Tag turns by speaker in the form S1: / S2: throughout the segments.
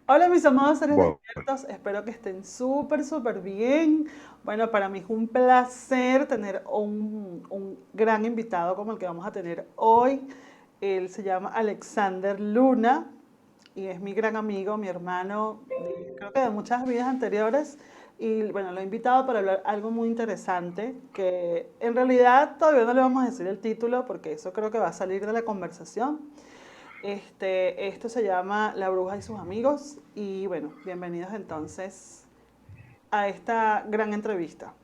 S1: Hola mis amados seres
S2: Bueno,
S1: despiertos, espero que estén súper bien. Bueno, para mí es un placer tener un gran invitado como el que vamos a tener hoy. Él se llama Alexander Luna y es mi gran amigo, mi hermano, creo que de muchas vidas anteriores. Y bueno, lo he invitado para hablar algo muy interesante, que en realidad todavía no le vamos a decir el título porque eso creo que va a salir de la conversación. Esto se llama La Bruja y sus amigos y bueno, bienvenidos entonces a esta gran entrevista.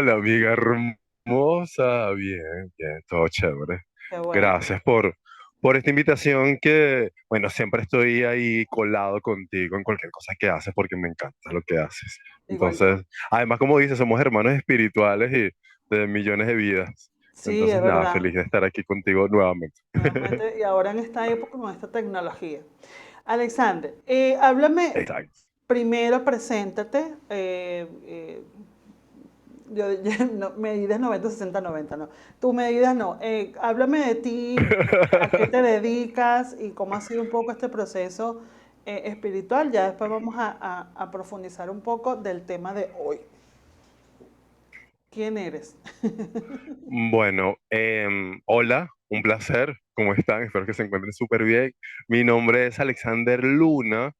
S2: hola amiga hermosa, bien, bien, todo chévere.
S1: Qué bueno.
S2: Gracias por esta invitación que, bueno, siempre estoy ahí colado contigo en cualquier cosa que haces porque me encanta lo que haces.
S1: Igual yo.
S2: Entonces, además, como dices, somos hermanos espirituales y de millones de vidas.
S1: Sí, es
S2: Entonces, nada,
S1: verdad.
S2: feliz de estar aquí contigo nuevamente.
S1: Nuevamente, y ahora en esta época con esta tecnología. Alexander, háblame
S2: Exacto.
S1: primero, preséntate. Medidas 90, 60, 90, no. Tu medidas no. Háblame de ti, a qué te dedicas y cómo ha sido un poco este proceso espiritual. Ya después vamos a profundizar un poco del tema de hoy. ¿Quién eres?
S2: Bueno, hola, un placer. ¿Cómo están? Espero que se encuentren súper bien. Mi nombre es Alexander Luna,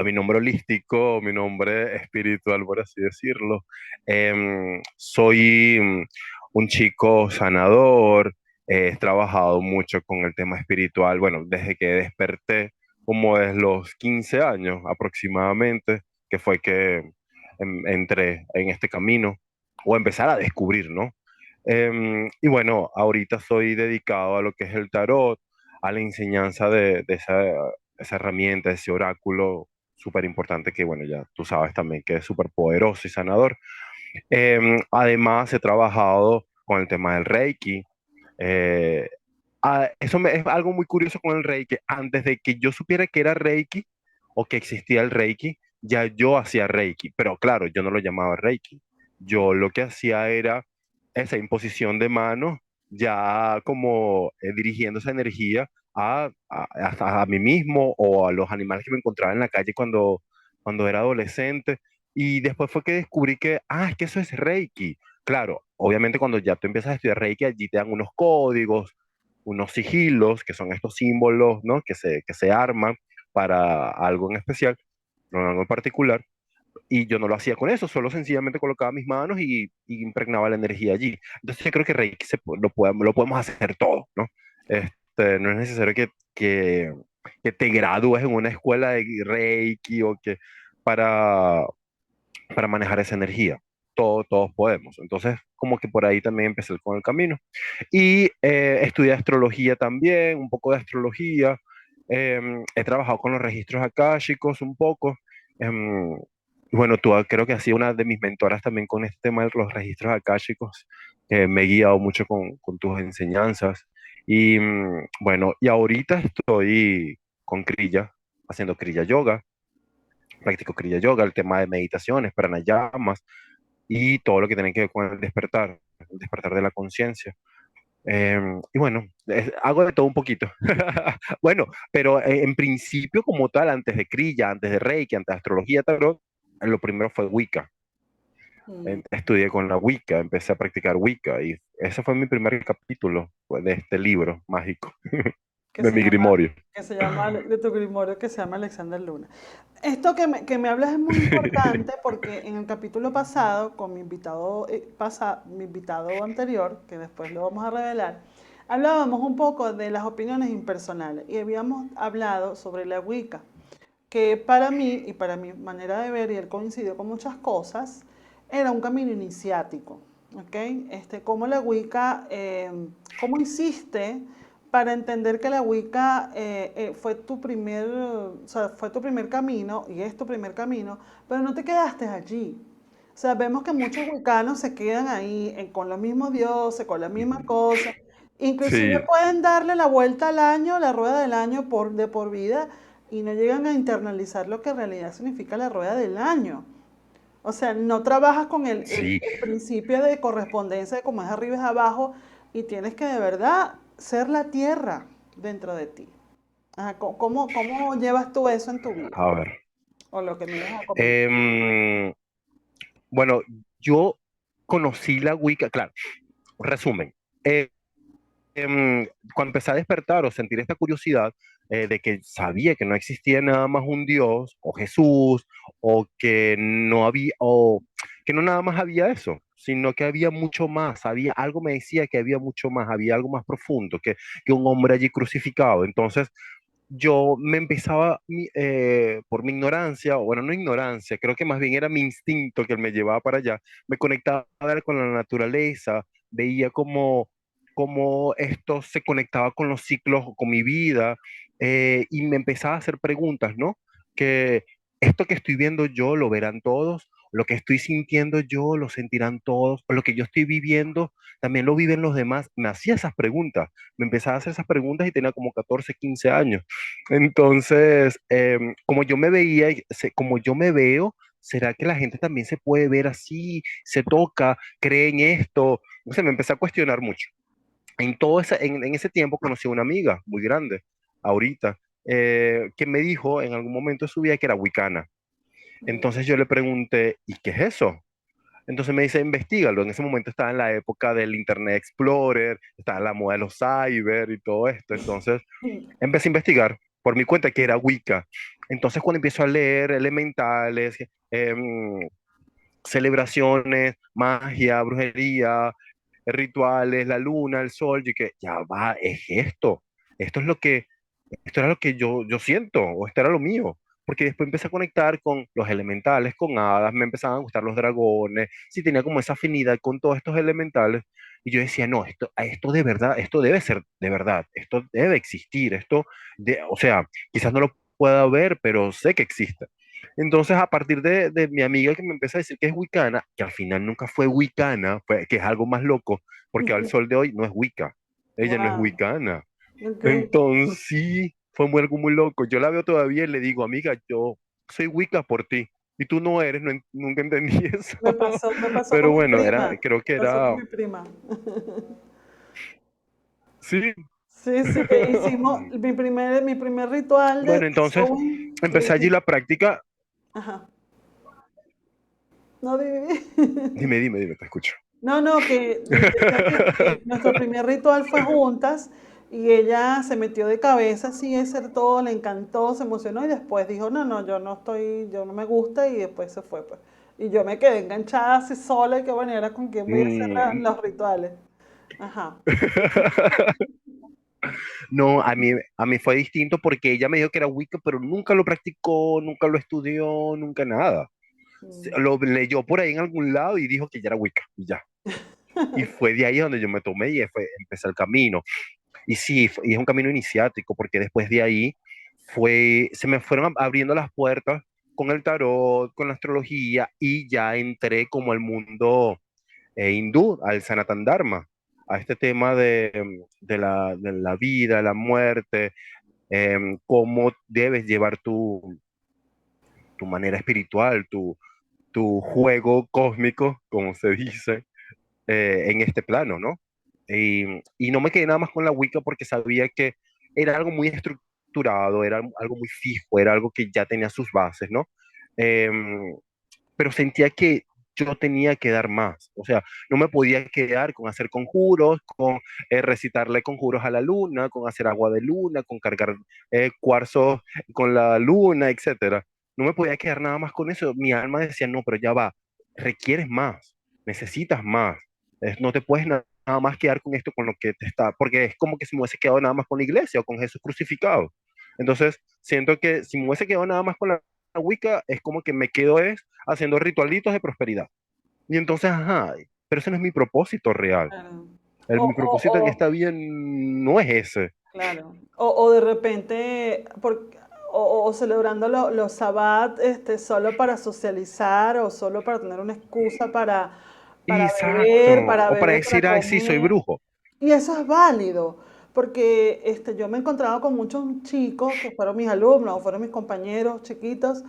S2: mi nombre holístico, mi nombre espiritual, por así decirlo. Soy un chico sanador, he trabajado mucho con el tema espiritual, bueno, desde que desperté, como desde los 15 años aproximadamente, que fue que entré en este camino o empezar a descubrir, ¿no? Y bueno, ahorita soy dedicado a lo que es el tarot, a la enseñanza de esa herramienta, ese oráculo súper importante que, bueno, ya tú sabes también que es súper poderoso y sanador. Además, he trabajado con el tema del Reiki. Eh, es algo muy curioso con el Reiki. Antes de que yo supiera que era Reiki o que existía el Reiki, ya yo hacía Reiki. Pero claro, yo no lo llamaba Reiki. Yo lo que hacía era esa imposición de manos, ya como dirigiendo esa energía a mí mismo o a los animales que me encontraba en la calle cuando era adolescente. Y después fue que descubrí que, es que eso es Reiki. Claro, obviamente cuando ya tú empiezas a estudiar Reiki, allí te dan unos códigos, unos sigilos, que son estos símbolos, ¿no? Que se arman para algo en especial, no algo en particular. Y yo no lo hacía con eso, solo sencillamente colocaba mis manos y impregnaba la energía allí. Entonces yo creo que Reiki lo podemos hacer todo, ¿no? No es necesario que te gradúes en una escuela de Reiki o que para, para manejar esa energía. Todos podemos. Entonces, como que por ahí también empecé con el camino. Y estudié astrología también, un poco de astrología. He trabajado con los registros akáshicos un poco. Em, bueno, tú creo que has sido una de mis mentoras también con este tema de los registros akáshicos, que me he guiado mucho con tus enseñanzas. Y bueno, y ahorita estoy con Kriya, haciendo Kriya Yoga, practico Kriya Yoga, el tema de meditaciones, pranayamas y todo lo que tiene que ver con el despertar de la conciencia. Y bueno, hago de todo un poquito. Bueno, pero en principio como tal, antes de Kriya, antes de Reiki, antes de astrología, tarot, lo primero fue Wicca.
S1: Mm.
S2: Estudié con la Wicca, empecé a practicar Wicca y ese fue mi primer capítulo pues, de este libro mágico,
S1: que
S2: de
S1: se
S2: mi
S1: llama,
S2: grimorio.
S1: de tu grimorio que se llama Alexander Luna. Esto que me hablas es muy importante porque en el capítulo pasado, con mi invitado, mi invitado anterior, que después lo vamos a revelar, hablábamos un poco de las opiniones impersonales y habíamos hablado sobre la Wicca, que para mí y para mi manera de ver, y él coincidió con muchas cosas, era un camino iniciático. ¿ok? Cómo la Wicca, cómo hiciste para entender que la Wicca fue tu primer, o sea, fue tu primer camino y es tu primer camino, pero no te quedaste allí. O sea, vemos que muchos wiccanos se quedan ahí con los mismos dioses, con las mismas cosas. Inclusive
S2: Sí,
S1: pueden darle la vuelta al año, la rueda del año de por vida, y no llegan a internalizar lo que en realidad significa la rueda del año. O sea, no trabajas con
S2: sí.
S1: el principio de correspondencia de como es arriba es abajo y tienes que de verdad ser la tierra dentro de ti. Ajá, cómo llevas tú eso en tu vida?
S2: A ver.
S1: O lo que me ibas a comentar.
S2: Em, bueno, yo conocí la Wicca, claro, resumen. eh, Cuando empecé a despertar o sentir esta curiosidad de que sabía que no existía nada más un Dios o Jesús o que no había o que no nada más había eso, sino que había mucho más, había algo me decía que había mucho más, había algo más profundo que un hombre allí crucificado. Entonces yo me empezaba, por mi ignorancia, o bueno, no ignorancia, creo que más bien era mi instinto que me llevaba para allá, me conectaba con la naturaleza, veía cómo esto se conectaba con los ciclos, con mi vida, y me empezaba a hacer preguntas, ¿no? Que esto que estoy viendo yo lo verán todos, lo que estoy sintiendo yo lo sentirán todos, o lo que yo estoy viviendo también lo viven los demás. Me hacía esas preguntas, me empezaba a hacer esas preguntas y tenía como 14 15 años. Entonces, como yo me veía, como yo me veo, ¿será que la gente también se puede ver así? ¿Se toca? ¿Cree en esto? O sea, me empecé a cuestionar mucho. En ese tiempo conocí a una amiga muy grande, ahorita, que me dijo en algún momento de su vida que era wicana. Entonces yo le pregunté, ¿y qué es eso? Entonces me dice, investigalo. En ese momento estaba en la época del Internet Explorer, estaba en la moda de los cyber y todo esto. Entonces empecé a investigar por mi cuenta que era Wicca. Entonces cuando empiezo a leer elementales, celebraciones, magia, brujería, rituales, la luna, el sol, y que ya va, es esto. Esto es lo que, esto era lo que yo siento, o esto era lo mío. Porque después empecé a conectar con los elementales, con hadas, me empezaban a gustar los dragones, sí tenía como esa afinidad con todos estos elementales. Y yo decía, no, esto de verdad, esto debe ser de verdad, esto debe existir, o sea, quizás no lo pueda ver, pero sé que existe. Entonces, a partir de mi amiga que me empezó a decir que es wicana, que al final nunca fue wicana, que es algo más loco, porque al sol de hoy no es wicca, ella no es
S1: Wow.
S2: wicana.
S1: Ok.
S2: Entonces, sí, fue algo muy loco. Yo la veo todavía y le digo, amiga, yo soy wicca por ti, y tú no eres, nunca entendí eso.
S1: Me pasó
S2: Pero
S1: con mi
S2: bueno,
S1: prima.
S2: creo que
S1: Me pasó con
S2: era,
S1: mi prima.
S2: sí.
S1: Sí, sí, hicimos mi primer ritual de
S2: Bueno, entonces
S1: sewing.
S2: empecé allí la práctica.
S1: Ajá. No,
S2: Dime, te escucho.
S1: no, no, que decía que nuestro primer ritual fue juntas y ella se metió de cabeza así a hacer todo, le encantó, se emocionó y después dijo, no, no, yo no estoy, yo no me gusta y después se fue, pues. Y yo me quedé enganchada así sola y qué manera con quién voy a hacer
S2: Mm.
S1: los rituales. Ajá.
S2: No, a mí fue distinto porque ella me dijo que era Wicca, pero nunca lo practicó, nunca lo estudió, nunca nada.
S1: Mm.
S2: Lo leyó por ahí en algún lado y dijo que ya era Wicca, y ya. Y fue de ahí donde yo me tomé y empecé el camino. Y sí, y es un camino iniciático porque después de ahí se me fueron abriendo las puertas con el tarot, con la astrología y ya entré como al mundo hindú, al Sanatan Dharma, a este tema de la vida, la muerte, cómo debes llevar tu manera espiritual, tu juego cósmico, como se dice, en este plano, ¿no? Y no me quedé nada más con la Wicca porque sabía que era algo muy estructurado, era algo muy fijo, era algo que ya tenía sus bases, ¿no? Em, pero sentía que yo tenía que dar más, o sea, no me podía quedar con hacer conjuros, con recitarle conjuros a la luna, con hacer agua de luna, con cargar cuarzos con la luna, etcétera. No me podía quedar nada más con eso. Mi alma decía, no, pero ya va, requieres más, necesitas más. No te puedes nada más quedar con esto, con lo que te está, porque es como que si me hubiese quedado nada más con la iglesia o con Jesús crucificado. Entonces, siento que si me hubiese quedado nada más con la Wicca, es como que me quedo haciendo ritualitos de prosperidad. Y entonces, ajá, pero ese no es mi propósito real.
S1: Claro.
S2: Mi propósito en esta
S1: O,
S2: vida no es ese.
S1: claro. O de repente, o celebrando los sabbat solo para socializar o solo para tener una excusa
S2: Exacto.
S1: para
S2: O para
S1: beber,
S2: decir,
S1: para
S2: ay, sí, soy
S1: comer.
S2: brujo.
S1: Y eso es válido, porque yo me he encontrado con muchos chicos que fueron mis alumnos o fueron mis compañeros chiquitos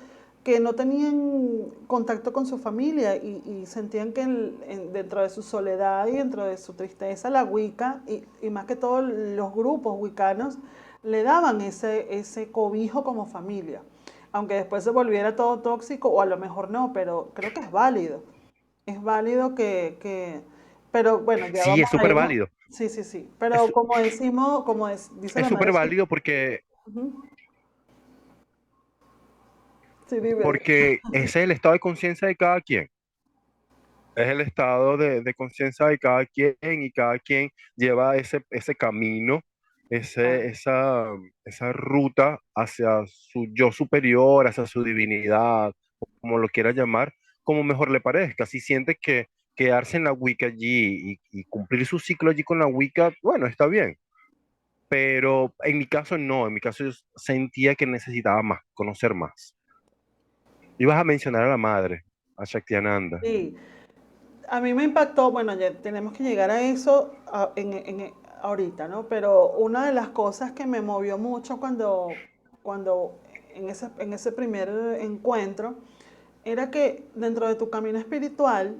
S1: que no tenían contacto con su familia y sentían que dentro de su soledad y dentro de su tristeza la Wicca y más que todo los grupos wiccanos le daban ese cobijo como familia. Aunque después se volviera todo tóxico o a lo mejor no, pero creo que es válido. Es válido pero bueno, ya
S2: Sí,
S1: vamos
S2: es
S1: a
S2: súper
S1: irnos.
S2: válido.
S1: Sí, sí, sí.
S2: Es
S1: Pero como decimos, dice
S2: es
S1: la
S2: súper
S1: maestra.
S2: válido porque,
S1: Ujú. Sí, dime.
S2: porque ese es el estado de conciencia de cada quien. Es el estado de conciencia de cada quien y cada quien lleva ese camino,
S1: Claro.
S2: esa ruta hacia su yo superior, hacia su divinidad, como lo quiera llamar, como mejor le parezca. Si siente que quedarse en la Wicca allí y cumplir su ciclo allí con la Wicca, bueno, está bien. Pero en mi caso no, en mi caso yo sentía que necesitaba más, conocer más. Ibas a mencionar a la madre, a Shaktiananda.
S1: Sí. A mí me impactó, bueno, ya tenemos que llegar a eso ahorita, ¿no? Pero una de las cosas que me movió mucho cuando en ese primer encuentro era que dentro de tu camino espiritual,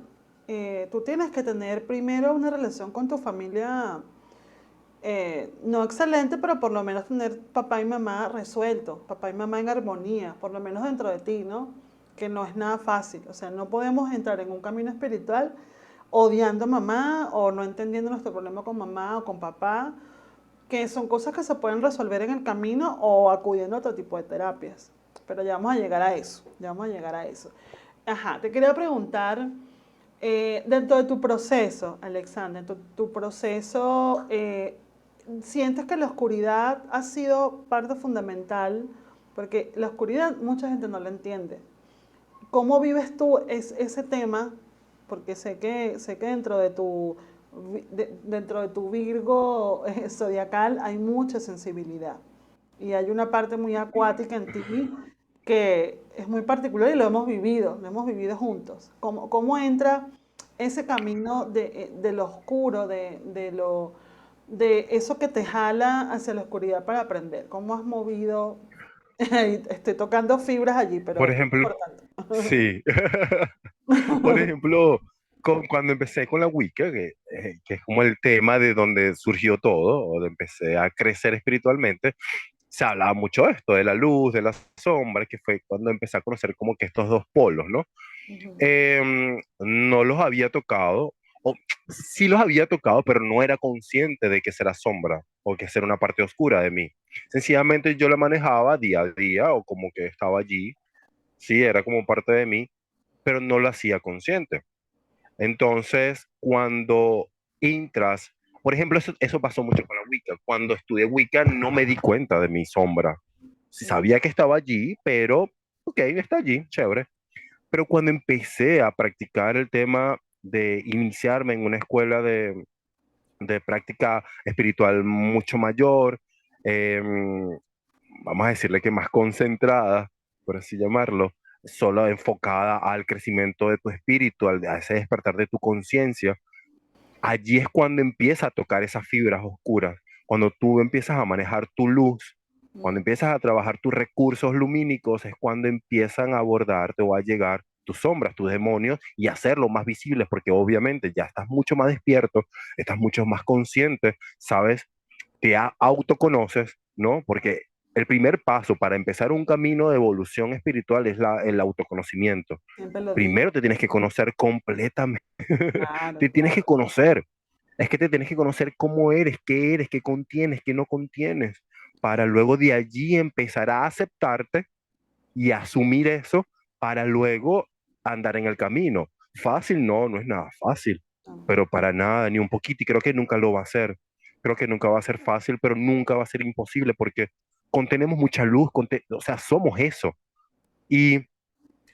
S1: tú tienes que tener primero una relación con tu familia, no excelente, pero por lo menos tener papá y mamá resueltos, papá y mamá en armonía, por lo menos dentro de ti, ¿no? Que no es nada fácil. O sea, no podemos entrar en un camino espiritual odiando a mamá o no entendiendo nuestro problema con mamá o con papá, que son cosas que se pueden resolver en el camino o acudiendo a otro tipo de terapias. Pero ya vamos a llegar a eso, ya vamos a llegar a eso. Ajá, te quería preguntar, dentro de tu proceso, Alexander, tu proceso, ¿sientes que la oscuridad ha sido parte fundamental? Porque la oscuridad mucha gente no la entiende. ¿Cómo vives tú ese tema? Porque sé que dentro de tu Virgo zodiacal hay mucha sensibilidad. Y hay una parte muy acuática en ti que es muy particular y lo hemos vivido juntos. ¿Cómo entra ese camino de lo oscuro, de eso que te jala hacia la oscuridad para aprender? ¿Cómo has movido? Estoy tocando fibras allí, pero
S2: Por
S1: es
S2: ejemplo,
S1: importante.
S2: sí. Por ejemplo, cuando empecé con la Wicca, que es como el tema de donde surgió todo, o donde empecé a crecer espiritualmente, se hablaba mucho de esto, de la luz, de la sombra, que fue cuando empecé a conocer como que estos dos polos, ¿no?
S1: Ujú.
S2: No los había tocado, o sí los había tocado, pero no era consciente de que esa era sombra o que esa era una parte oscura de mí. Sencillamente yo la manejaba día a día o como que estaba allí, sí, era como parte de mí, pero no lo hacía consciente. Entonces, cuando entras, por ejemplo, eso pasó mucho con la Wicca. Cuando estudié Wicca no me di cuenta de mi sombra. Sí sabía que estaba allí, pero, ok, está allí, chévere. Pero cuando empecé a practicar el tema de iniciarme en una escuela de práctica espiritual mucho mayor, vamos a decirle que más concentrada, por así llamarlo, solo enfocada al crecimiento de tu espíritu, a ese despertar de tu conciencia, allí es cuando empieza a tocar esas fibras oscuras, cuando tú empiezas a manejar tu luz, cuando empiezas a trabajar tus recursos lumínicos, es cuando empiezan a abordarte o a llegar tus sombras, tus demonios y hacerlo más visibles, porque obviamente ya estás mucho más despierto, estás mucho más consciente, sabes, te autoconoces, ¿no? Porque el primer paso para empezar un camino de evolución espiritual es el autoconocimiento.
S1: Siempre lo digo.
S2: Primero te tienes que conocer completamente,
S1: Claro,
S2: te tienes que
S1: claro.
S2: conocer, es que te tienes que conocer cómo eres, qué contienes, qué no contienes, para luego de allí empezar a aceptarte y asumir eso para luego andar en el camino. Fácil, no, no es nada fácil,
S1: No.
S2: pero para nada, ni un poquito, y creo que nunca lo va a ser. Creo que nunca va a ser fácil, pero nunca va a ser imposible porque contenemos mucha luz, o sea, somos eso. Y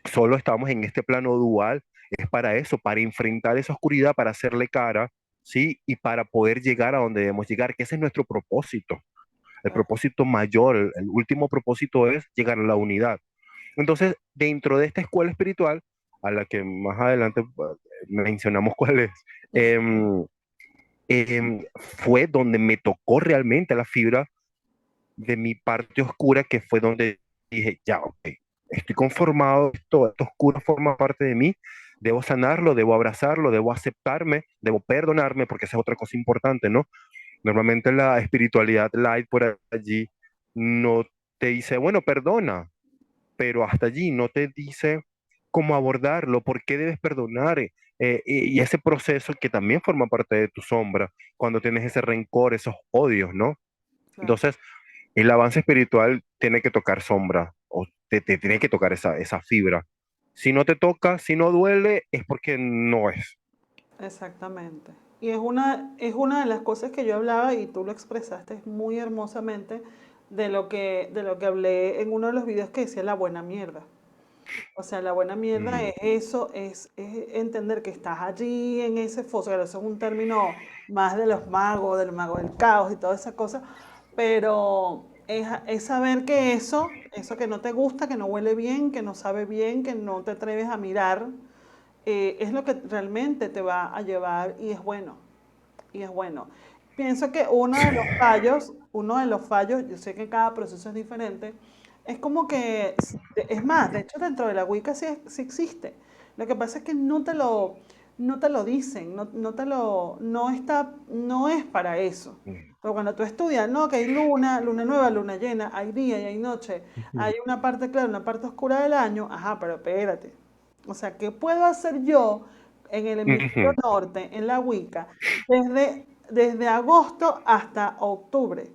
S2: solo estamos en este plano dual es para eso, para enfrentar esa oscuridad, para hacerle cara, ¿sí? Y para poder llegar a donde debemos llegar, que ese es nuestro propósito. El
S1: Claro.
S2: propósito mayor, el último propósito es llegar a la unidad. Entonces, dentro de esta escuela espiritual, a la que más adelante mencionamos cuál es, em, fue donde me tocó realmente la fibra de mi parte oscura, que fue donde dije, ya, ok, estoy conformado, esto oscuro forma parte de mí, debo sanarlo, debo abrazarlo, debo aceptarme, debo perdonarme, porque esa es otra cosa importante, ¿no? Normalmente la espiritualidad light por allí no te dice, bueno, perdona, pero hasta allí no te dice cómo abordarlo, por qué debes perdonar, y ese proceso que también forma parte de tu sombra, cuando tienes ese rencor, esos odios, ¿no?
S1: Claro.
S2: Entonces, el avance espiritual tiene que tocar sombra, o te tiene que tocar esa fibra. Si no te toca, si no duele, es porque no es.
S1: Exactamente. Y es una de las cosas que yo hablaba y tú lo expresaste muy hermosamente de lo que hablé en uno de los videos que decía la buena mierda. O sea, la buena mierda
S2: Mm,
S1: es eso, es entender que estás allí en ese foso, claro, eso es un término más de los magos, del mago del caos y toda esa cosa, pero es saber que eso que no te gusta, que no huele bien, que no sabe bien, que no te atreves a mirar, es lo que realmente te va a llevar y es bueno, y es bueno. Pienso que uno de los fallos, yo sé que cada proceso es diferente, es como que, es más, de hecho dentro de la Wicca sí existe. Lo que pasa es que no te lo dicen, no es para eso.
S2: mm,
S1: Pero cuando tú estudias, no, que hay luna nueva, luna llena, hay día y hay noche, hay
S2: ujú,
S1: una parte clara, una parte oscura del año, ajá, pero espérate. O sea, ¿qué puedo hacer yo en el hemisferio
S2: ujú.
S1: norte, en la Wicca, desde agosto hasta octubre?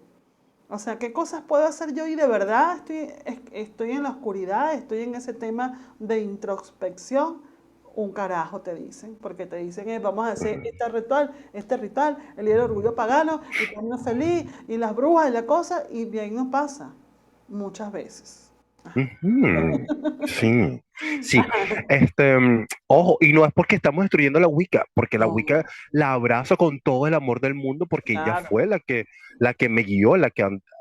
S1: O sea, ¿qué cosas puedo hacer yo? Y de verdad estoy en la oscuridad, estoy en ese tema de introspección. Un carajo te dicen, porque te dicen, vamos a hacer este ritual, el día del orgullo pagano, y todo el mundo feliz, y las brujas y la cosa, y bien no pasa, muchas veces.
S2: Ujú. Sí, sí. Ojo, y no es porque estamos destruyendo la Wicca, porque la Wicca
S1: No,
S2: la abrazo con todo el amor del mundo, porque ella
S1: claro,
S2: fue la que me guió,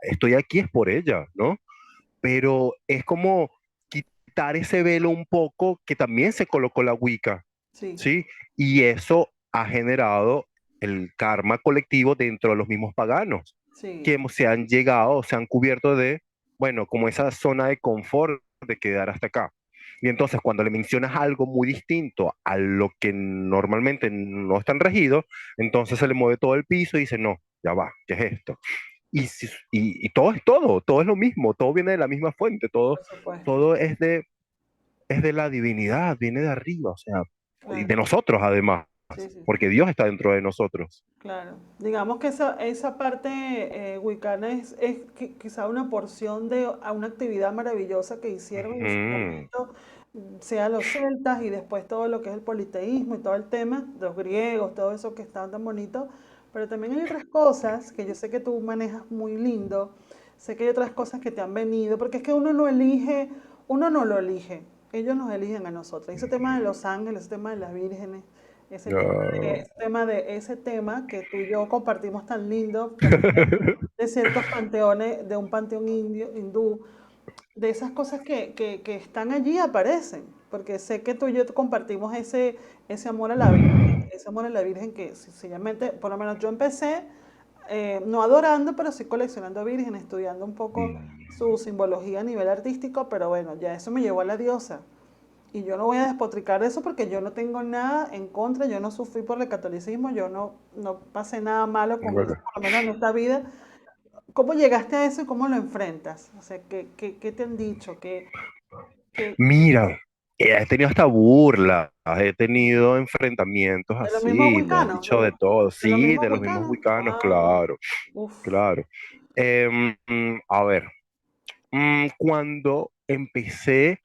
S2: estoy aquí es por ella, ¿no? Pero es como quitar ese velo un poco que también se colocó la Wicca,
S1: sí,
S2: ¿sí? Y eso ha generado el karma colectivo dentro de los mismos paganos, que
S1: sí,
S2: se han llegado, se han cubierto de, bueno, como esa zona de confort de quedar hasta acá. Y entonces cuando le mencionas algo muy distinto a lo que normalmente no están regidos, entonces se le mueve todo el piso y dice, no, ya va, ¿qué es esto? Y todo es todo, todo es lo mismo, todo viene de la misma fuente, todo,
S1: por supuesto,
S2: todo es de la divinidad, viene de arriba, o sea, y
S1: claro,
S2: de nosotros además,
S1: sí, sí, sí.
S2: porque Dios está dentro de nosotros.
S1: Claro, digamos que esa parte wicana es quizá una porción de a una actividad maravillosa que hicieron en su
S2: Ujú,
S1: momento, sea los celtas y después todo lo que es el politeísmo y todo el tema, los griegos, todo eso que estaba tan bonito, pero también hay otras cosas que yo sé que tú manejas muy lindo, sé que hay otras cosas que te han venido, porque es que uno no lo elige, ellos nos eligen a nosotros. Ese tema de los ángeles, ese tema de las vírgenes. Ese tema
S2: ah.
S1: ese tema que tú y yo compartimos tan lindo, también de ciertos panteones, de un panteón hindú, de esas cosas que están allí aparecen, porque sé que tú y yo compartimos ese amor a la Virgen, ese amor a la Virgen que sencillamente, por lo menos yo empecé, no adorando, pero sí coleccionando vírgenes, estudiando un poco
S2: Mm,
S1: su simbología a nivel artístico, pero bueno, ya eso me llevó a la diosa. Y yo no voy a despotricar de eso porque yo no tengo nada en contra, yo no sufrí por el catolicismo, yo no pasé nada malo con eso,
S2: bueno.
S1: por lo menos en esta vida. ¿Cómo llegaste a eso y cómo lo enfrentas? O sea, ¿qué te han dicho? ¿Qué-
S2: Mira, he tenido hasta burlas, he tenido enfrentamientos
S1: de los mismos
S2: así, me han
S1: wiccanos?
S2: dicho de todo,
S1: ¿De los
S2: sí,
S1: mismos
S2: de los mismos
S1: wiccanos?
S2: wicanos,
S1: ¡Wow!
S2: claro,
S1: Uf,
S2: claro. A ver, cuando empecé,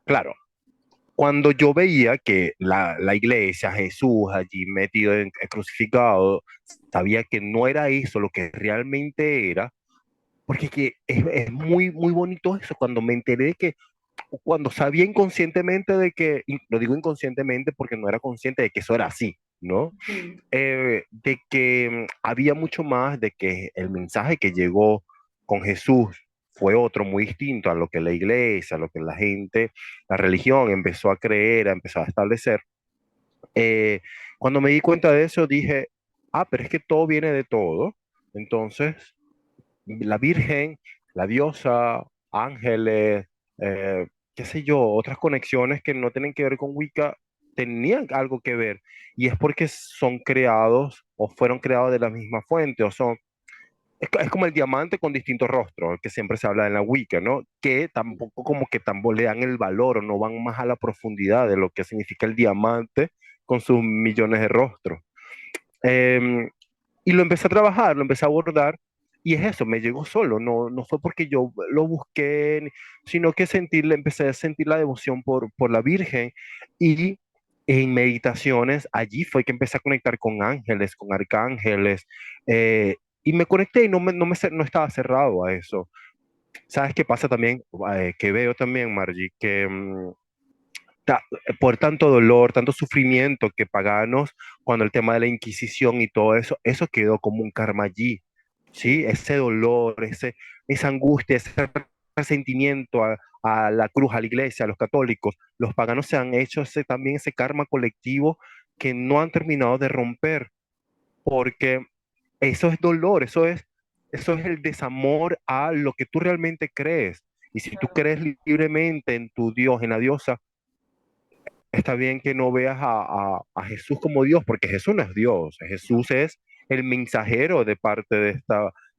S2: claro, cuando yo veía que la iglesia, Jesús allí metido crucificado, sabía que no era eso lo que realmente era, porque es muy, muy bonito eso, cuando me enteré de que cuando sabía inconscientemente de que, lo digo inconscientemente porque no era consciente de que eso era así, ¿no?
S1: Mm,
S2: De que había mucho más, de que el mensaje que llegó con Jesús fue otro muy distinto a lo que la iglesia, a lo que la gente, la religión empezó a creer, empezó a establecer. Eh, Cuando me di cuenta de eso, dije, ah, pero es que todo viene de todo. Entonces, la Virgen, la diosa, ángeles, qué sé yo, otras conexiones que no tienen que ver con Wicca, tenían algo que ver. Y es porque son creados o fueron creados de la misma fuente, o son, es como el diamante con distintos rostros, que siempre se habla en la Wicca, ¿no? Que tampoco como que tampoco le dan el valor o no van más a la profundidad de lo que significa el diamante con sus millones de rostros. Em, y lo empecé a trabajar, lo empecé a abordar, y es eso, me llegó solo, no fue porque yo lo busqué, sino que empecé a sentir la devoción por la Virgen, y en meditaciones, allí fue que empecé a conectar con ángeles, con arcángeles, y me conecté y no estaba cerrado a eso. ¿Sabes qué pasa también? Que veo también, Margie, que ta- por tanto dolor, tanto sufrimiento que paganos, cuando el tema de la Inquisición y todo eso, eso quedó como un karma allí,
S1: sí,
S2: ¿sí? Ese dolor, esa angustia, ese resentimiento a la cruz, a la iglesia, a los católicos, los paganos se han hecho también ese karma colectivo que no han terminado de romper, porque eso es dolor, eso es el desamor a lo que tú realmente crees. Y si tú
S1: claro,
S2: crees libremente en tu Dios, en la diosa, está bien que no veas a Jesús como Dios, porque Jesús no es Dios, Jesús es el mensajero de parte de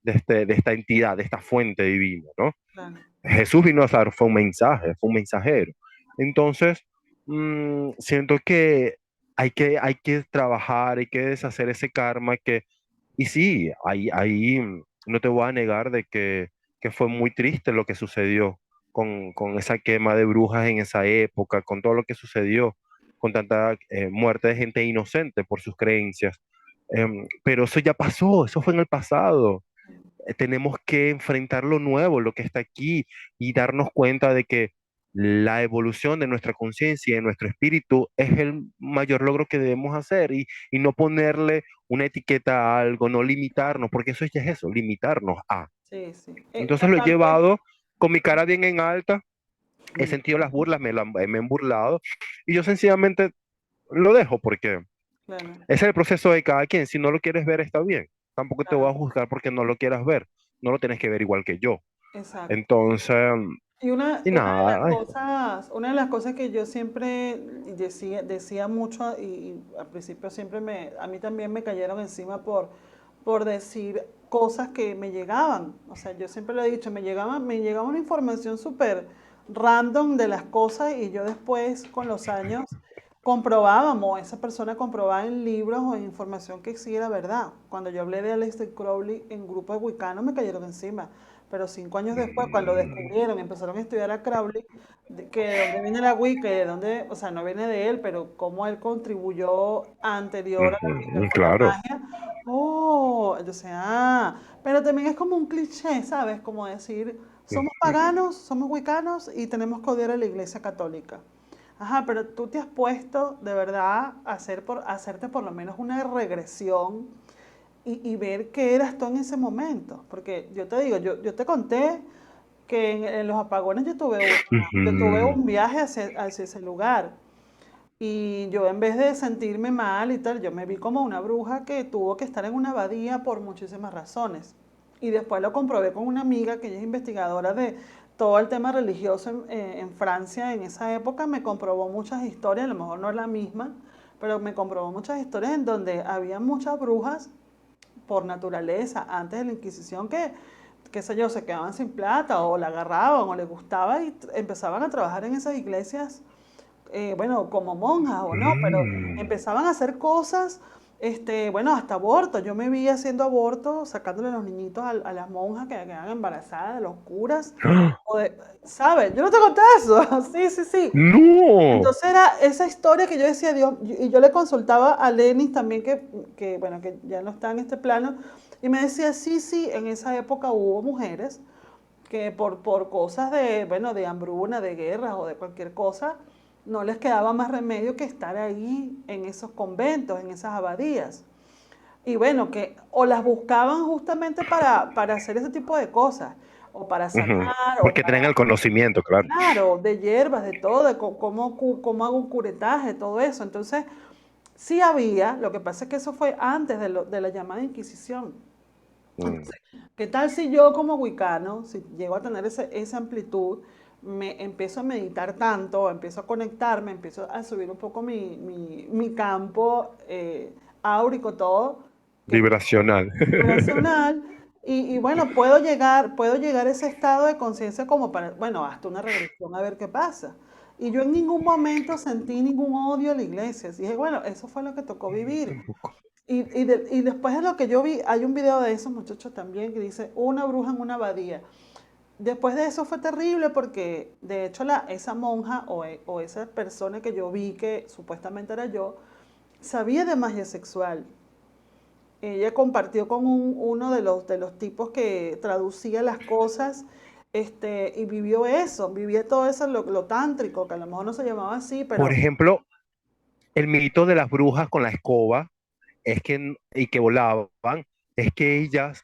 S2: esta entidad, de esta fuente divina, ¿no?
S1: claro.
S2: Jesús vino a dar, fue un mensaje, fue un mensajero. Entonces, siento que hay que trabajar, hay que deshacer ese karma y sí, no te voy a negar de que fue muy triste lo que sucedió con esa quema de brujas en esa época, con todo lo que sucedió, con tanta muerte de gente inocente por sus creencias. Pero eso ya pasó, eso fue en el pasado. Tenemos que enfrentar lo nuevo, lo que está aquí, y darnos cuenta de que la evolución de nuestra conciencia y de nuestro espíritu es el mayor logro que debemos hacer, y no ponerle una etiqueta a algo, no limitarnos, porque eso ya es eso, limitarnos a.
S1: Sí, sí.
S2: Entonces lo he
S1: Aparte,
S2: llevado con mi cara bien en alta, he
S1: mm,
S2: sentido las burlas, me han burlado, y yo sencillamente lo dejo porque
S1: claro,
S2: ese es el proceso de cada quien. Si no lo quieres ver, está bien. Tampoco te voy
S1: claro,
S2: a juzgar porque no lo quieras ver. No lo tienes que ver igual que yo.
S1: exacto.
S2: Entonces,
S1: Y
S2: y nada,
S1: una de las cosas que yo siempre decía mucho y al principio siempre a mí también me cayeron encima por decir cosas que me llegaban. O sea, yo siempre lo he dicho, me llegaba una información súper random de las cosas y yo después con los años comprobábamos, esa persona comprobaba en libros o en información que sí era verdad. Cuando yo hablé de Aleister Crowley en grupo de Wiccanos me cayeron encima. Pero 5 años después, cuando
S2: mm,
S1: descubrieron, empezaron a estudiar a Crowley, que de dónde viene la Wicca, y de dónde, o sea, no viene de él, pero cómo él contribuyó anterior a la Wicca
S2: ujú,
S1: con la
S2: claro.
S1: magia. Entonces, pero también es como un cliché, ¿sabes? Como decir, somos paganos, somos wiccanos y tenemos que odiar a la iglesia católica. Ajá, pero tú te has puesto de verdad a hacerte por lo menos una regresión y ver qué eras tú en ese momento. Porque yo te digo, yo te conté que en los apagones yo tuve
S2: Ujú,
S1: un viaje hacia ese lugar. Y yo en vez de sentirme mal y tal, yo me vi como una bruja que tuvo que estar en una abadía por muchísimas razones. Y después lo comprobé con una amiga que ella es investigadora de todo el tema religioso en Francia en esa época. Me comprobó muchas historias, a lo mejor no es la misma, pero me comprobó muchas historias en donde había muchas brujas por naturaleza antes de la Inquisición que, qué sé yo, se quedaban sin plata o la agarraban o les gustaba y empezaban a trabajar en esas iglesias, bueno, como monjas o no, pero
S2: mm.
S1: empezaban a hacer cosas, bueno, hasta abortos. Yo me vi haciendo abortos, sacándole los niñitos a las monjas que quedaban embarazadas, de los curas.
S2: ¡Ah!
S1: ¿Sabes? Yo no te conté eso. Sí, sí, sí.
S2: No.
S1: Entonces era esa historia que yo decía, Dios, y yo le consultaba a Lenis también, bueno, que ya no está en este plano, y me decía, sí, sí, en esa época hubo mujeres que por cosas de, bueno, de hambruna, de guerras o de cualquier cosa, no les quedaba más remedio que estar ahí en esos conventos, en esas abadías. Y bueno, que o las buscaban justamente para hacer ese tipo de cosas, o para
S2: Ujú.
S1: sanar, o
S2: Porque tienen el
S1: para,
S2: conocimiento, claro.
S1: claro, de hierbas, de todo, de cómo hago un curetaje, todo eso. Entonces, sí había, lo que pasa es que eso fue antes de la llamada Inquisición.
S2: Mm.
S1: Entonces, ¿qué tal si yo como wicano, si llego a tener esa amplitud, me empiezo a meditar tanto, empiezo a conectarme, empiezo a subir un poco mi campo áurico, todo, que es
S2: Vibracional.
S1: vibracional, y bueno, puedo llegar a ese estado de conciencia como para, bueno, hasta una regresión a ver qué pasa. Y yo en ningún momento sentí ningún odio a la iglesia. Dije, bueno, eso fue lo que tocó vivir.
S2: Tampoco.
S1: Y después de lo que yo vi, hay un video de esos muchachos también que dice una bruja en una abadía. Después de eso fue terrible porque de hecho esa monja o esa persona que yo vi que supuestamente era yo, sabía de magia sexual. Ella compartió con uno de los tipos que traducía las cosas y vivió eso, vivía todo eso, lo tántrico, que a lo mejor no se llamaba así,
S2: Por
S1: pero
S2: ejemplo, el mito de las brujas con la escoba es que, y que volaban, es que ellas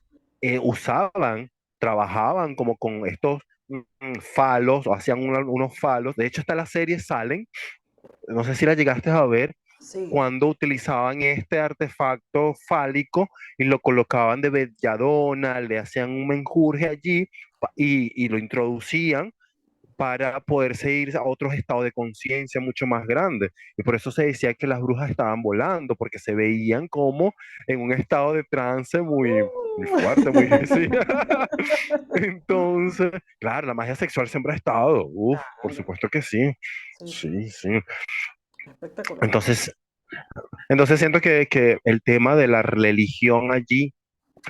S2: usaban, trabajaban como con estos falos, o hacían unos falos. De hecho, hasta la serie salen, no sé si la llegaste a ver,
S1: sí.
S2: cuando utilizaban este artefacto fálico y lo colocaban de belladona, le hacían un menjurje allí y lo introducían para poderse ir a otros estados de conciencia mucho más grandes. Y por eso se decía que las brujas estaban volando, porque se veían como en un estado de trance muy, muy fuerte, muy... Sí. Entonces, claro, la magia sexual siempre ha estado. Uf, por
S1: Claro,
S2: supuesto que sí.
S1: sí, sí,
S2: Sí, sí.
S1: espectacular.
S2: Entonces, entonces siento que el tema de la religión allí,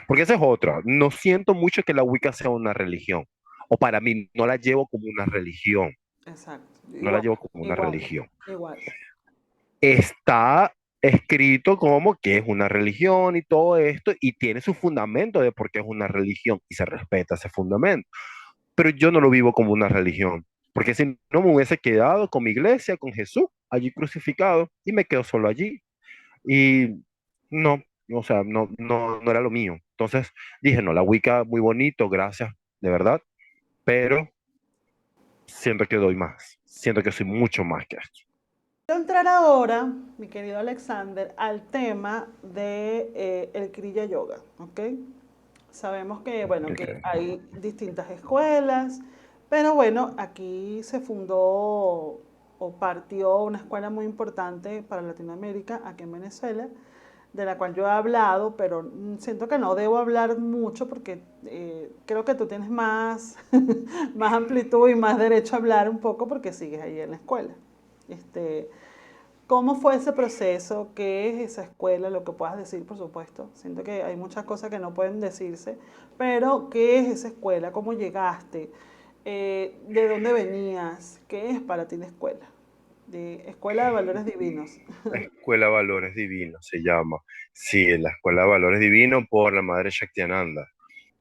S2: porque esa es otra, no siento mucho que la Wicca sea una religión, o para mí no la llevo como una religión,
S1: Exacto,
S2: no la
S1: igual,
S2: llevo como una
S1: igual,
S2: religión.
S1: igual.
S2: Está escrito como que es una religión y todo esto, y tiene su fundamento de por qué es una religión, y se respeta ese fundamento. Pero yo no lo vivo como una religión, porque si no me hubiese quedado con mi iglesia, con Jesús, allí crucificado, y me quedo solo allí. Y no, o sea, no era lo mío. Entonces dije, no, la Wicca muy bonito, gracias, de verdad, pero siento que doy más, siento que soy mucho más que esto.
S1: Quiero entrar ahora, mi querido Alexander, al tema de el Kriya Yoga, ¿ok? Sabemos que, bueno, que
S2: Ok.
S1: hay distintas escuelas, pero bueno, aquí se fundó o partió una escuela muy importante para Latinoamérica, aquí en Venezuela, de la cual yo he hablado, pero siento que no debo hablar mucho porque creo que tú tienes más, más amplitud y más derecho a hablar un poco porque sigues ahí en la escuela. Este, ¿Cómo fue ese proceso? ¿Qué es esa escuela? Lo que puedas decir, por supuesto. Siento que hay muchas cosas que no pueden decirse, pero ¿qué es esa escuela? ¿Cómo llegaste? ¿De dónde venías? ¿Qué es para ti la escuela? De Escuela de Valores Divinos.
S2: Escuela Valores Divinos se llama. Sí, la Escuela de Valores Divinos por la madre Shaktiananda.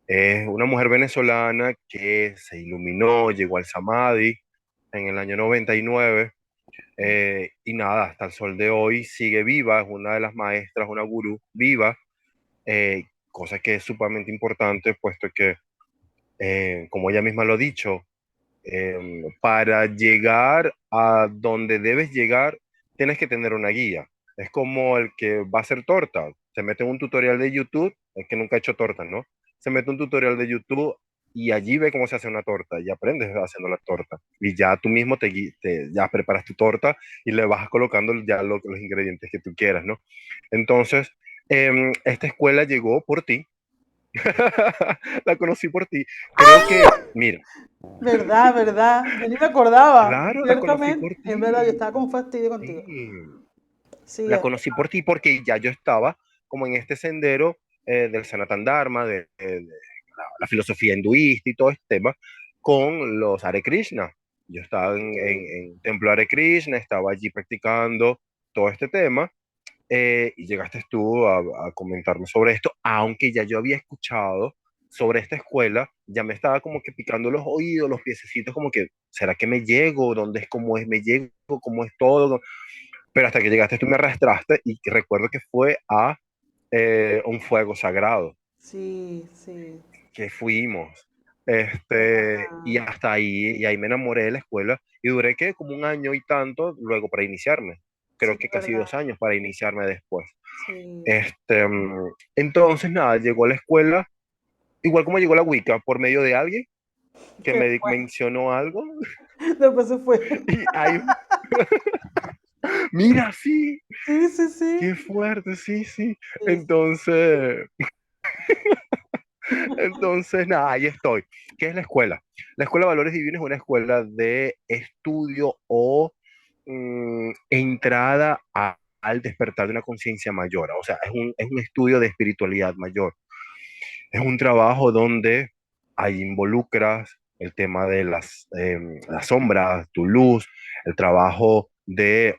S2: Es una mujer venezolana que se iluminó, llegó al Samadhi en el año 99 y nada, hasta el sol de hoy sigue viva, es una de las maestras, una gurú viva, cosa que es sumamente importante, puesto que, como ella misma lo ha dicho, para llegar a donde debes llegar, tienes que tener una guía. Es como el que va a hacer torta. Se mete en un tutorial de YouTube, es que nunca ha hecho torta, ¿no? Se mete en un tutorial de YouTube y allí ve cómo se hace una torta y aprendes haciendo la torta. Y ya tú mismo ya preparas tu torta y le vas colocando ya los ingredientes que tú quieras, ¿no? Entonces, esta escuela llegó por ti. La conocí por ti. Creo que, mira,
S1: ¿Verdad, verdad? Yo ni me acordaba,
S2: claro, la conocí
S1: ciertamente.
S2: por
S1: Es verdad, yo
S2: ti.
S1: estaba con fastidio contigo.
S2: Sí,
S1: Sí,
S2: la
S1: es
S2: conocí por ti porque ya yo estaba como en este sendero del Sanatan Dharma, de la filosofía hinduista y todo este tema, con los Hare Krishna. Yo estaba
S1: verdad.
S2: en Templo Hare Krishna, estaba allí practicando todo este tema, y llegaste tú a comentarme sobre esto, aunque ya yo había escuchado sobre esta escuela, ya me estaba como que picando los oídos, los piececitos, como que, ¿será que me llego? ¿Dónde es? ¿Cómo es? ¿Me llego? ¿Cómo es todo? Pero hasta que llegaste tú me arrastraste y recuerdo que fue a un fuego sagrado
S1: Sí, sí.
S2: que fuimos.
S1: Es
S2: Y
S1: verdad.
S2: hasta ahí, y ahí me enamoré de la escuela y duré que como un año y tanto luego para iniciarme.
S1: Sí,
S2: Creo
S1: es
S2: que casi
S1: verdad.
S2: 2 años para iniciarme después.
S1: Sí.
S2: Entonces, nada, llegó a la escuela, igual como llegó la Wicca, por medio de alguien que
S1: ¿Qué
S2: me
S1: fue?
S2: mencionó algo.
S1: Después se fue.
S2: Y ahí, mira, sí,
S1: Sí, sí, sí.
S2: qué fuerte, sí, sí.
S1: Sí, sí.
S2: Entonces, nada, ahí estoy. ¿Qué es la escuela? La Escuela de Valores Divinos es una escuela de estudio o entrada al despertar de una conciencia mayor. O sea, es un estudio de espiritualidad mayor. Es un trabajo donde ahí involucras el tema de las sombras, tu luz, el trabajo de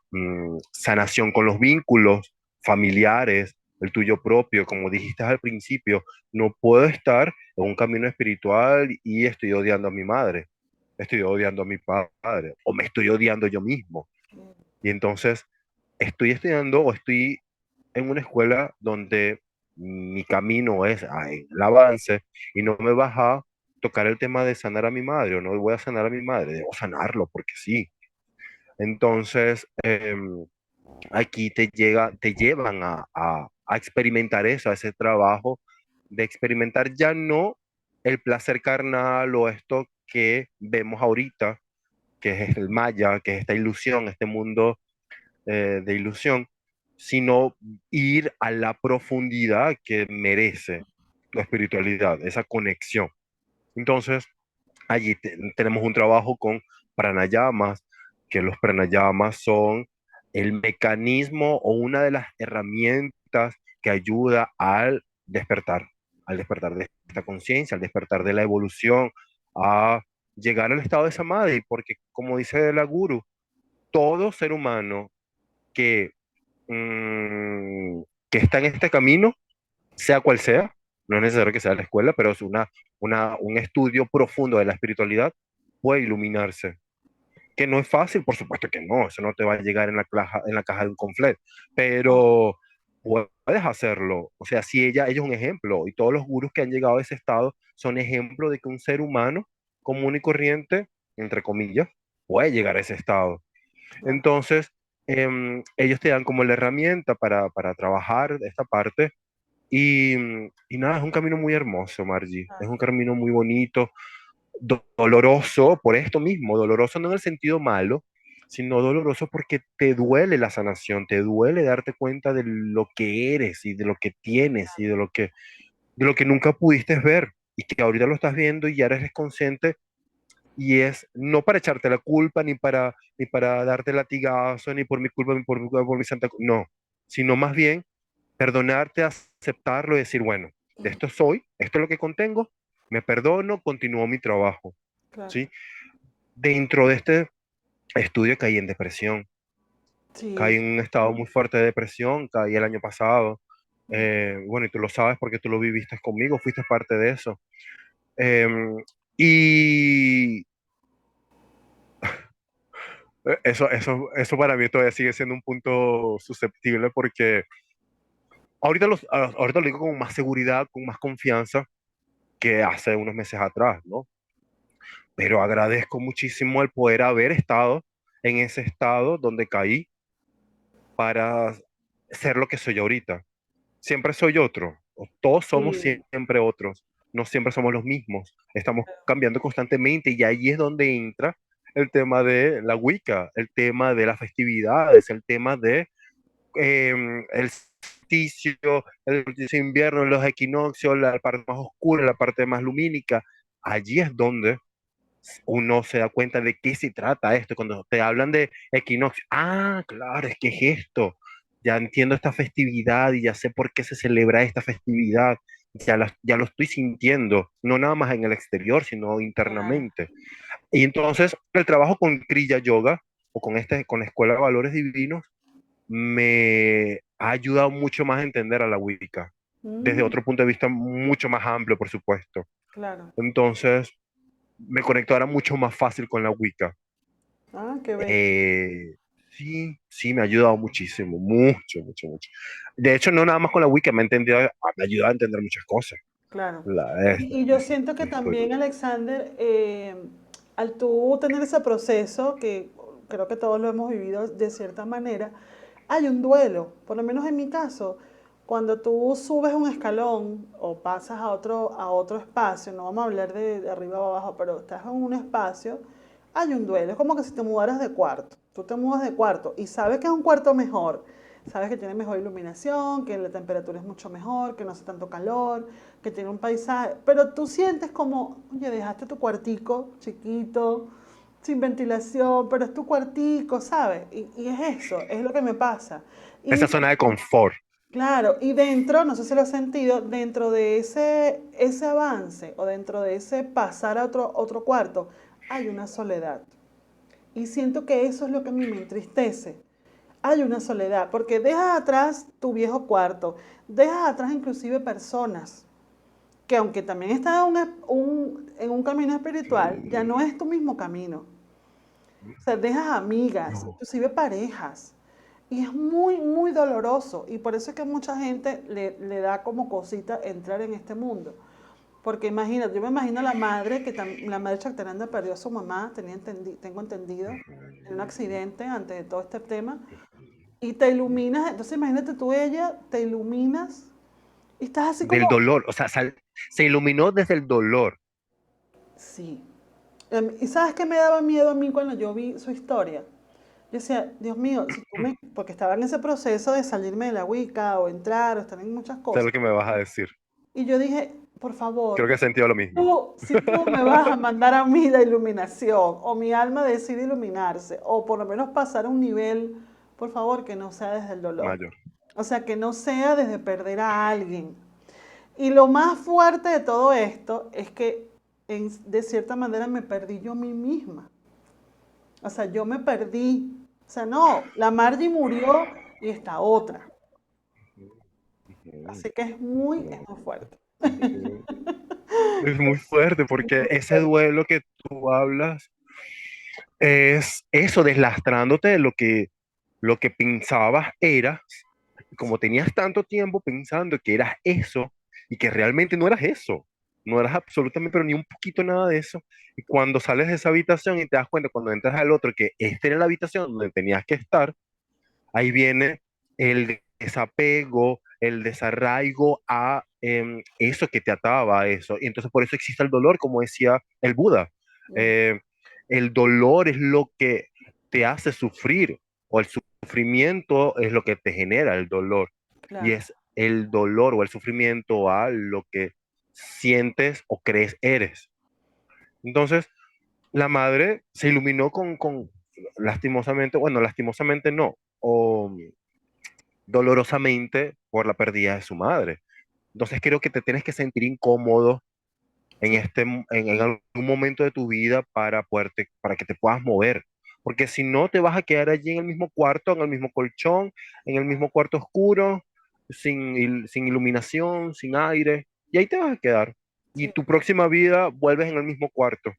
S2: sanación con los vínculos familiares, el tuyo propio. Como dijiste al principio, no puedo estar en un camino espiritual y estoy odiando a mi madre, estoy odiando a mi padre, o me estoy odiando yo mismo. Y entonces estoy estudiando o estoy en una escuela donde mi camino es el avance y no me vas a tocar el tema de sanar a mi madre o no voy a sanar a mi madre, debo sanarlo porque sí. Entonces, aquí te llevan a experimentar eso, a ese trabajo de experimentar ya no el placer carnal o esto que vemos ahorita, que es el maya, que es esta ilusión, este mundo de ilusión, sino ir a la profundidad que merece la espiritualidad, esa conexión. Entonces, allí tenemos un trabajo con pranayamas, que los pranayamas son el mecanismo o una de las herramientas que ayuda al despertar de esta conciencia, al despertar de la evolución, a llegar al estado de samadhi, porque como dice la guru, todo ser humano que, que está en este camino, sea cual sea, no es necesario que sea la escuela, pero es un estudio profundo de la espiritualidad, puede iluminarse. Que no es fácil, por supuesto que no, eso no te va a llegar en la caja de un conflet, pero puedes hacerlo. O sea, si ella es un ejemplo, y todos los gurús que han llegado a ese estado son ejemplo de que un ser humano común y corriente, entre comillas, puede llegar a ese estado.
S1: Claro.
S2: Entonces, ellos te dan como la herramienta para trabajar esta parte y nada, es un camino muy hermoso, Margie. Es un camino muy bonito, doloroso por esto mismo, doloroso no en el sentido malo, sino doloroso porque te duele la sanación, te duele darte cuenta de lo que eres y de lo que tienes y de lo que nunca pudiste ver y que ahorita lo estás viendo y ya eres consciente y es no para echarte la culpa, ni para darte latigazo, ni por mi culpa, ni por mi culpa, por mi santa no, sino más bien perdonarte, aceptarlo y decir, bueno, de esto soy, esto es lo que contengo, me perdono, continúo mi trabajo,
S1: Claro.
S2: ¿sí? Dentro de este estudio caí en depresión,
S1: Sí.
S2: caí en un estado muy fuerte de depresión, caí el año pasado, bueno, y tú lo sabes porque tú lo viviste conmigo, fuiste parte de eso. Em, y eso para mí todavía sigue siendo un punto susceptible porque ahorita lo digo con más seguridad, con más confianza que hace unos meses atrás, ¿no? Pero agradezco muchísimo el poder haber estado en ese estado donde caí para ser lo que soy ahorita. Siempre soy otro, o todos somos
S1: Sí.
S2: siempre otros, no siempre somos los mismos, estamos cambiando constantemente y ahí es donde entra el tema de la Wicca, el tema de las festividades, el tema de el solsticio, el solsticio de invierno, los equinoccios, la parte más oscura, la parte más lumínica. Allí es donde uno se da cuenta de qué se trata esto. Cuando te hablan de equinoccio, ah, claro, es que es esto. Ya entiendo esta festividad y ya sé por qué se celebra esta festividad. Ya lo estoy sintiendo, no nada más en el exterior, sino
S1: Claro.
S2: internamente. Y entonces el trabajo con Kriya Yoga o con la Escuela de Valores Divinos me ha ayudado mucho más a entender a la Wicca. desde
S1: Mm,
S2: otro punto de vista mucho más amplio, por supuesto.
S1: claro.
S2: Entonces, me conecto ahora mucho más fácil con la Wicca.
S1: Ah, qué bello.
S2: Eh, sí, sí, me ha ayudado muchísimo, mucho, mucho, mucho. De hecho, no nada más con la Wicca, me ha ayudado a entender muchas cosas.
S1: Claro.
S2: La,
S1: Y yo siento que
S2: esto,
S1: también, Alexander, al tú tener ese proceso, que creo que todos lo hemos vivido de cierta manera, hay un duelo. Por lo menos en mi caso, cuando tú subes un escalón o pasas a otro espacio, no vamos a hablar de arriba o abajo, pero estás en un espacio, hay un duelo. Es como que si te mudaras de cuarto. Tú te mudas de cuarto y sabes que es un cuarto mejor. Sabes que tiene mejor iluminación, que la temperatura es mucho mejor, que no hace tanto calor, que tiene un paisaje. Pero tú sientes como, oye, dejaste tu cuartico chiquito, sin ventilación, pero es tu cuartico, ¿sabes? Y es eso, es lo que me pasa.
S2: esa
S1: Y
S2: zona de confort.
S1: claro, y dentro, no sé si lo has sentido, dentro de ese avance o dentro de ese pasar a otro cuarto, hay una soledad. Y siento que eso es lo que a mí me entristece. Hay una soledad, porque dejas atrás tu viejo cuarto, dejas atrás inclusive personas que aunque también están en un camino espiritual, ya no es tu mismo camino. O sea, dejas amigas,
S2: No.
S1: inclusive parejas. Y es muy, muy doloroso. Y por eso es que mucha gente le da como cosita entrar en este mundo. Porque imagínate, yo me imagino a la madre, la madre Chactaranda perdió a su mamá, tengo entendido, en un accidente antes de todo este tema. Y te iluminas, entonces imagínate tú, ella, te iluminas y estás así
S2: Del
S1: como,
S2: dolor, o sea, se iluminó desde el dolor.
S1: sí. ¿Y sabes qué me daba miedo a mí cuando yo vi su historia? Yo decía, Dios mío, si tú me, porque estaba en ese proceso de salirme de la Wicca o entrar o estar en muchas
S2: Sé lo
S1: cosas.
S2: que me vas a decir.
S1: Y yo dije, por
S2: Creo
S1: favor,
S2: que he sentido lo mismo.
S1: si tú me vas a mandar a mí la iluminación o mi alma decide iluminarse o por lo menos pasar a un nivel, por favor, que no sea desde el dolor.
S2: Mayor.
S1: O sea, que no sea desde perder a alguien. Y lo más fuerte de todo esto es que de cierta manera me perdí yo a mí misma. O sea, yo me perdí. O sea, no, la Margie murió y está otra.
S2: Ujú,
S1: Así que es
S2: ujú,
S1: muy fuerte.
S2: ujú. Es muy fuerte
S1: Es
S2: porque
S1: muy
S2: ese
S1: fuerte.
S2: duelo que tú hablas es eso, deslastrándote de lo que pensabas eras, y como tenías tanto tiempo pensando que eras eso y que realmente no eras eso, no eras absolutamente, pero ni un poquito nada de eso, y cuando sales de esa habitación y te das cuenta cuando entras al otro que esta era la habitación donde tenías que estar, ahí viene el desapego, el desarraigo a eso que te ataba a eso. Y entonces por eso existe el dolor, como decía el Buda.
S1: Mm,
S2: Eh, el dolor es lo que te hace sufrir, o el sufrimiento es lo que te genera el dolor. Y
S1: claro.
S2: es el dolor o el sufrimiento a lo que sientes o crees eres. Entonces, la madre se iluminó con lastimosamente, bueno, lastimosamente no, o dolorosamente por la pérdida de su madre. Entonces creo que te tienes que sentir incómodo en
S1: Sí,
S2: en algún momento de tu vida para que te puedas mover. Porque si no, te vas a quedar allí en el mismo cuarto, en el mismo colchón, en el mismo cuarto oscuro, sin iluminación, sin aire, y ahí te vas a quedar. Y
S1: sí.
S2: tu próxima vida vuelves en el mismo cuarto,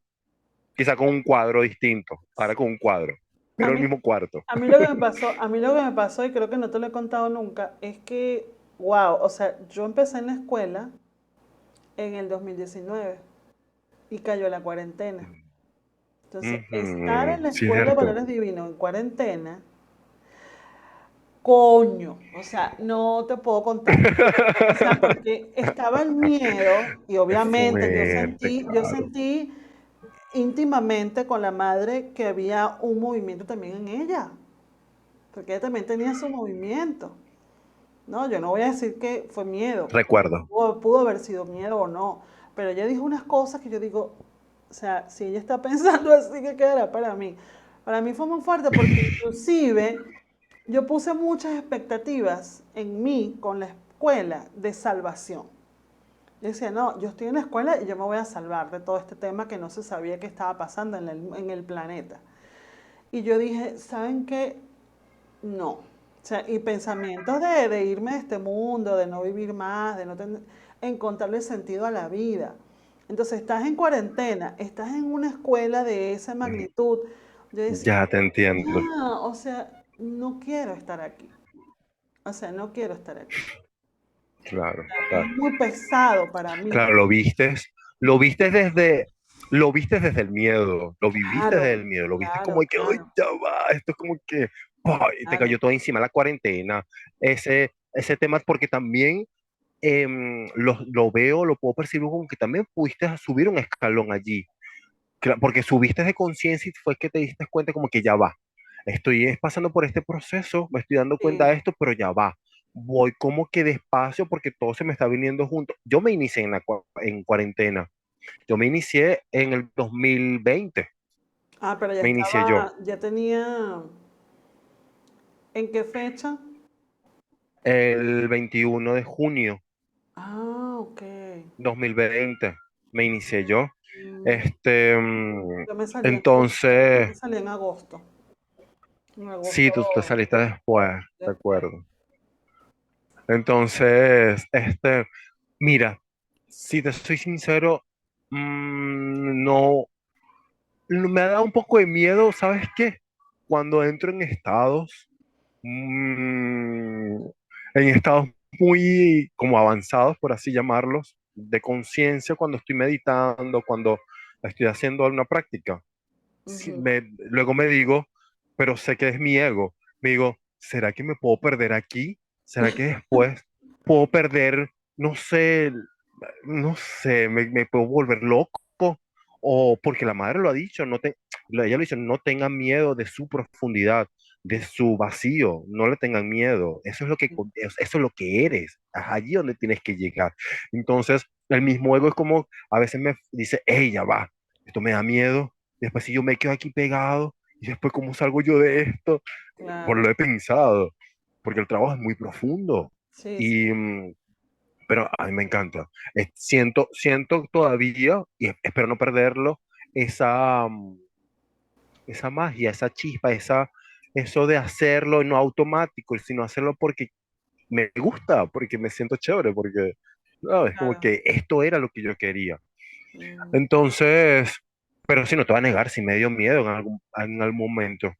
S2: quizá con un cuadro distinto, ahora con un cuadro,
S1: A
S2: pero el
S1: mí,
S2: mismo cuarto.
S1: a mí lo que me pasó, a mí lo que me pasó, y creo que no te lo he contado nunca, es que, wow, o sea, yo empecé en la escuela en el 2019 y cayó la cuarentena. Entonces, estar en
S2: Ujú,
S1: la escuela de
S2: cierto.
S1: Valores Divinos en cuarentena, coño, o sea, no te puedo contar. O sea, porque estaba el miedo y
S2: Qué
S1: obviamente
S2: fuerte,
S1: yo
S2: claro.
S1: sentí íntimamente con la madre que había un movimiento también en ella, porque ella también tenía su movimiento. No, yo no voy a decir que fue miedo,
S2: Recuerdo.
S1: pudo haber sido miedo o no, pero ella dijo unas cosas que yo digo, o sea, si ella está pensando así, ¿qué quedará para mí? Para mí fue muy fuerte porque inclusive yo puse muchas expectativas en mí con la escuela de salvación. Yo decía, no, yo estoy en la escuela y yo me voy a salvar de todo este tema que no se sabía que estaba pasando en el planeta. Y yo dije, ¿saben qué? No. O sea, y pensamientos de irme de este mundo, de no vivir más, de no tener, encontrarle sentido a la vida. Entonces, estás en cuarentena, estás en una escuela de esa
S2: Ujú.
S1: magnitud. Yo decía,
S2: Ya te entiendo.
S1: ya, o sea, no quiero estar aquí. O sea, no quiero estar aquí.
S2: Claro,
S1: Es
S2: claro.
S1: muy pesado para mí.
S2: Claro, lo vistes lo vistes desde el miedo, lo viviste desde
S1: Claro,
S2: el miedo, lo viste como
S1: claro,
S2: que, ¡ay,
S1: claro,
S2: ya va! Esto es como que, ¡ay! Te
S1: claro.
S2: cayó todo encima la cuarentena, ese tema, porque también lo veo, lo puedo percibir como que también pudiste subir un escalón allí, porque subiste de conciencia y fue que te diste cuenta como que ya va, estoy pasando por este proceso, me estoy dando cuenta de
S1: Sí.
S2: esto, pero ya va. Voy como que despacio porque todo se me está viniendo junto. Yo me inicié en cuarentena. Yo me inicié en el 2020,
S1: Ah, pero ya
S2: me inicié yo.
S1: estaba, ya tenía, ¿en qué fecha?
S2: El 21 de junio
S1: Ah, ok.
S2: 2020 me inicié yo.
S1: Mm,
S2: Este,
S1: Yo me salí yo
S2: entonces,
S1: me salí en
S2: sí,
S1: agosto
S2: tú te saliste después, de
S1: después.
S2: acuerdo. Entonces, mira, si te soy sincero, no, me ha dado un poco de miedo, ¿sabes qué? Cuando entro mm, en estados muy como avanzados, por así llamarlos, de conciencia, cuando estoy meditando, cuando estoy haciendo alguna práctica.
S1: Ujú.
S2: Luego me digo, pero sé que es mi ego. Me digo, ¿será que me puedo perder aquí? ¿Será que después puedo perder, no sé, no sé, me puedo volver loco? O porque la madre lo ha dicho, ella lo dice, no tengan miedo de su profundidad, de su vacío, no le tengan miedo. Eso es lo que eres, es allí donde tienes que llegar. Entonces, el mismo ego es como, a veces me dice, hey, ya va, esto me da miedo. Después si yo me quedo aquí pegado, y después cómo salgo yo de esto, por
S1: Claro.
S2: lo he pensado, porque el trabajo es muy profundo.
S1: Sí, sí.
S2: Y, pero a mí me encanta. Siento todavía, y espero no perderlo, esa, esa magia, esa chispa, eso de hacerlo no automático, sino hacerlo porque me gusta, porque me siento chévere, porque es como
S1: Claro.
S2: que esto era lo que yo quería.
S1: Mm.
S2: Entonces, pero sí, no te voy a negar, si me dio miedo en algún momento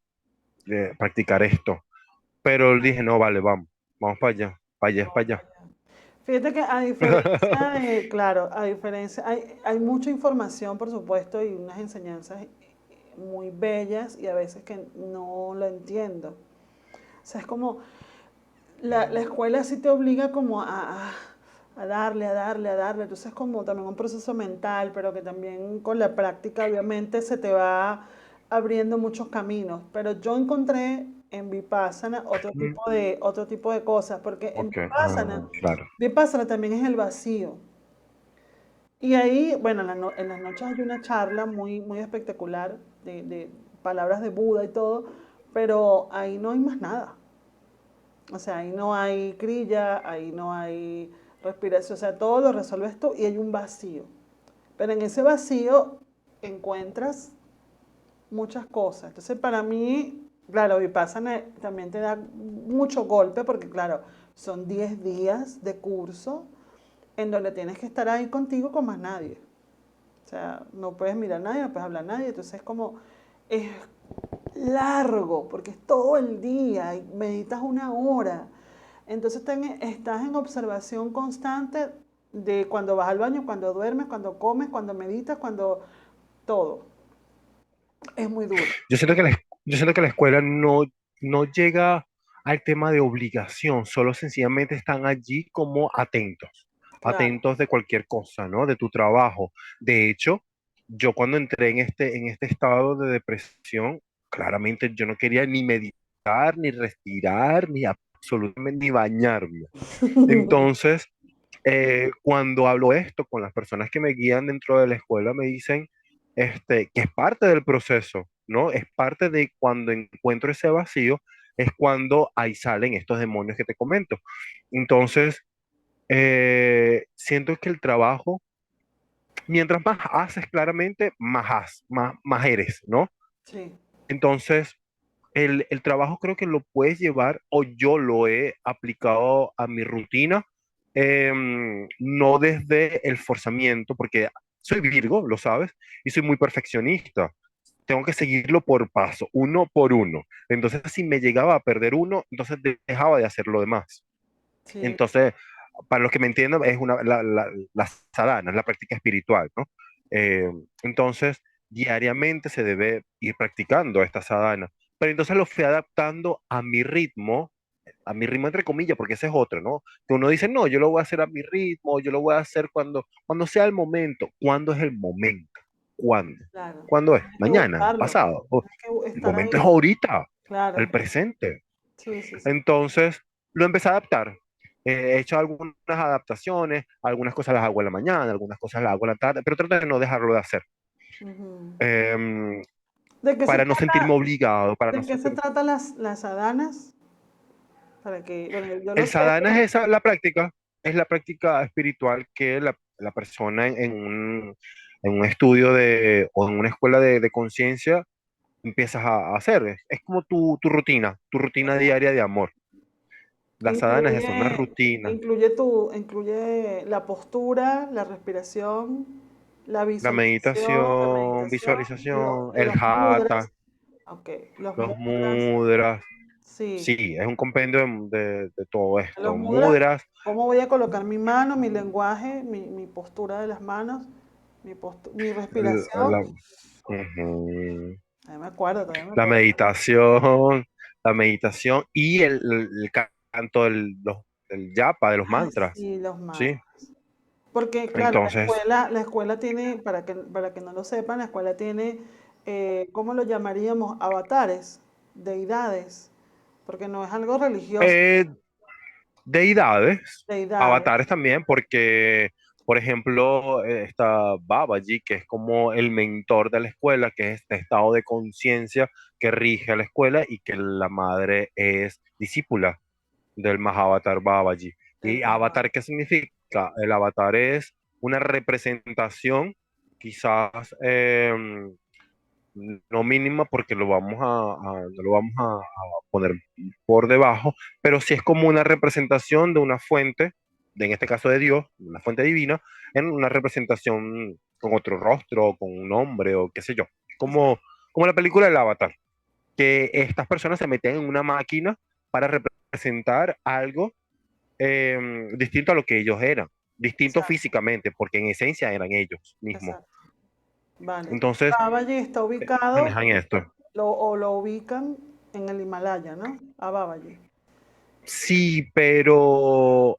S2: de practicar esto. Pero dije, no, vale, vamos para allá, para allá.
S1: Fíjate que a diferencia de, claro, a diferencia, hay mucha información, por supuesto, y unas enseñanzas muy bellas y a veces que no lo entiendo. O sea, es como, la escuela sí te obliga como a darle, a darle, a darle. Entonces es como también un proceso mental, pero que también con la práctica obviamente se te va abriendo muchos caminos. Pero yo encontré en Vipassana
S2: Mm,
S1: otro tipo de cosas, porque en
S2: ok, claro.
S1: Vipassana también es el vacío. Y ahí, bueno, en las noches hay una charla muy, muy espectacular de palabras de Buda y todo, pero ahí no hay más nada. O sea, ahí no hay crilla, ahí no hay respiración, o sea, todo lo resuelves tú y hay un vacío. Pero en ese vacío encuentras muchas cosas. Entonces, para mí, claro, Vipassana también te da mucho golpe porque, claro, son 10 días de curso en donde tienes que estar ahí contigo con más nadie. O sea, no puedes mirar a nadie, no puedes hablar a nadie. Entonces, es como, es largo porque es todo el día y meditas una hora. Entonces estás en observación constante de cuando vas al baño, cuando duermes, cuando comes, cuando meditas, cuando todo. Es muy duro.
S2: Yo siento que la escuela no llega al tema de obligación, solo sencillamente están allí como atentos,
S1: Claro.
S2: atentos de cualquier cosa, ¿no? De tu trabajo. De hecho, yo cuando entré en este estado de depresión, claramente yo no quería ni meditar, ni respirar, ni absolutamente ni bañarme. Entonces, cuando hablo esto con las personas que me guían dentro de la escuela, me dicen que es parte del proceso, ¿no? Es parte de cuando encuentro ese vacío, es cuando ahí salen estos demonios que te comento. Entonces, siento que el trabajo, mientras más haces claramente, más eres, ¿no?
S1: Sí,
S2: Entonces, el trabajo creo que lo puedes llevar, o yo lo he aplicado a mi rutina, no desde el forzamiento, porque soy Virgo, lo sabes, y soy muy perfeccionista. Tengo que seguirlo por paso, uno por uno. Entonces, si me llegaba a perder uno, entonces dejaba de hacer lo demás.
S1: Sí,
S2: Entonces, para los que me entiendan, es la sadhana, es la práctica espiritual, ¿no? Eh, entonces, diariamente se debe ir practicando esta sadhana. Pero entonces lo fui adaptando a mi ritmo entre comillas, porque ese es otro, ¿no? Que uno dice, no, yo lo voy a hacer a mi ritmo, yo lo voy a hacer cuando sea el momento. ¿Cuándo es el momento? ¿Cuándo?
S1: claro.
S2: ¿Cuándo es?
S1: Tienes que
S2: Mañana,
S1: buscarlo,
S2: pasado. Oh,
S1: tienes que
S2: el
S1: estar
S2: momento es
S1: ahí.
S2: ahorita, el
S1: Claro,
S2: presente.
S1: sí, sí, sí.
S2: Entonces, lo empecé a adaptar. He hecho algunas adaptaciones, algunas cosas las hago en la mañana, algunas cosas las hago en la tarde, pero trato de no dejarlo de hacer.
S1: Ujú.
S2: Em,
S1: ¿De qué se
S2: para no sentirme
S1: trata,
S2: obligado, para no
S1: de qué se
S2: sentirme...
S1: trata las adanas? Para que, bueno, yo lo
S2: El
S1: sé,
S2: sadhana
S1: pero...
S2: es esa, es la práctica espiritual que la persona en un estudio o en una escuela de conciencia empiezas a hacer. Es como tu rutina diaria de amor. La sadhana es eso, una rutina.
S1: Incluye la postura, la respiración,
S2: La
S1: la
S2: meditación,
S1: meditación
S2: visualización,
S1: y
S2: el
S1: los
S2: hatha,
S1: mudras. Ok, los
S2: los
S1: mudras.
S2: mudras.
S1: Sí,
S2: Sí, es un compendio de todo
S1: los
S2: esto.
S1: mudras,
S2: Mudras,
S1: ¿cómo voy a colocar mi mano, mi lenguaje, mi postura de las manos, mi respiración?
S2: la, ujú,
S1: Todavía me acuerdo, todavía me
S2: la
S1: acuerdo.
S2: meditación, la meditación y el canto del japa, de los
S1: Ay,
S2: mantras.
S1: sí, los
S2: Sí,
S1: mantras. Porque, claro,
S2: entonces,
S1: la escuela tiene, para que no lo sepan, la escuela tiene, ¿cómo lo llamaríamos? Avatares, deidades, porque no es algo religioso,
S2: eh, deidades,
S1: deidades.
S2: avatares también, porque, por ejemplo, está Babaji, que es como el mentor de la escuela, que es este estado de conciencia que rige a la escuela y que la madre es discípula del Mahavatar Babaji.
S1: El
S2: ¿Y avatar qué significa? El avatar es una representación, quizás no mínima porque no lo vamos a poner por debajo, pero sí es como una representación de una fuente, en este caso de Dios, una fuente divina, en una representación con otro rostro, con un nombre o qué sé yo, como la película del Avatar, que estas personas se meten en una máquina para representar algo distinto a lo que ellos eran, distinto
S1: Exacto,
S2: físicamente, porque en esencia eran ellos mismos.
S1: exacto. Vale. Y
S2: Entonces,
S1: Babaji está ubicado,
S2: manejan esto.
S1: o lo ubican en el Himalaya, ¿no? A Babaji.
S2: Sí, pero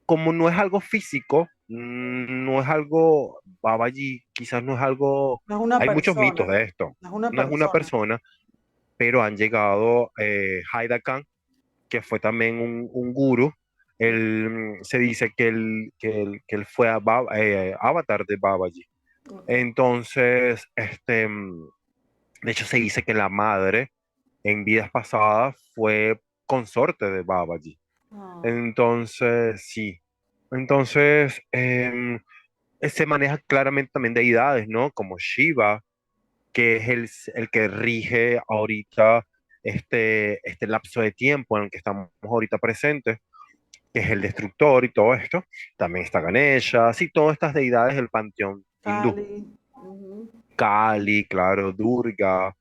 S2: como no es algo físico, no es algo, Babaji quizás no es algo,
S1: No es una
S2: hay muchos mitos
S1: persona,
S2: de esto,
S1: no es una
S2: no es una
S1: persona.
S2: persona, pero han llegado Haida Khan, que fue también un gurú, él, se dice que él fue avatar de Babaji.
S1: Ok.
S2: Entonces, de hecho se dice que la madre en vidas pasadas fue consorte de Babaji.
S1: Ah,
S2: Entonces, sí. Entonces, se maneja claramente también deidades, ¿no? Como Shiva, que es el que rige ahorita este lapso de tiempo en el que estamos ahorita presentes, que es el destructor y todo esto. También está Ganesha, sí, todas estas deidades del panteón hindú.
S1: Cali. Ujú.
S2: Kali, claro, Durga.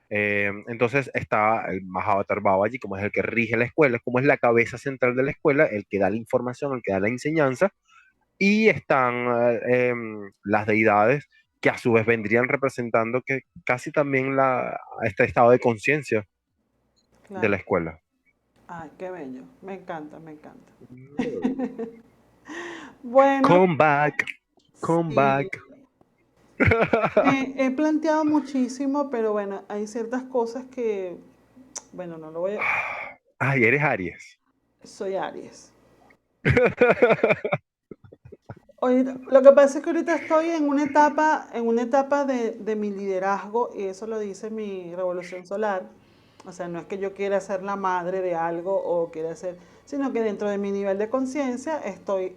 S2: Entonces está el Mahavatar Babaji, como es el que rige la escuela, como es la cabeza central de la escuela, el que da la información, el que da la enseñanza, y están las deidades que a su vez vendrían representando que casi también este estado de conciencia de la
S1: Claro.
S2: escuela.
S1: Ay, qué bello. Me encanta, me encanta. Bueno,
S2: Come back, come
S1: sí,
S2: back.
S1: he planteado muchísimo, pero bueno, hay ciertas cosas que, bueno, no lo voy a...
S2: Ay, eres Aries.
S1: Soy Aries. Lo que pasa es que ahorita estoy en una etapa de mi liderazgo, y eso lo dice mi revolución solar. O sea, no es que yo quiera ser la madre de algo o quiera ser, sino que dentro de mi nivel de conciencia estoy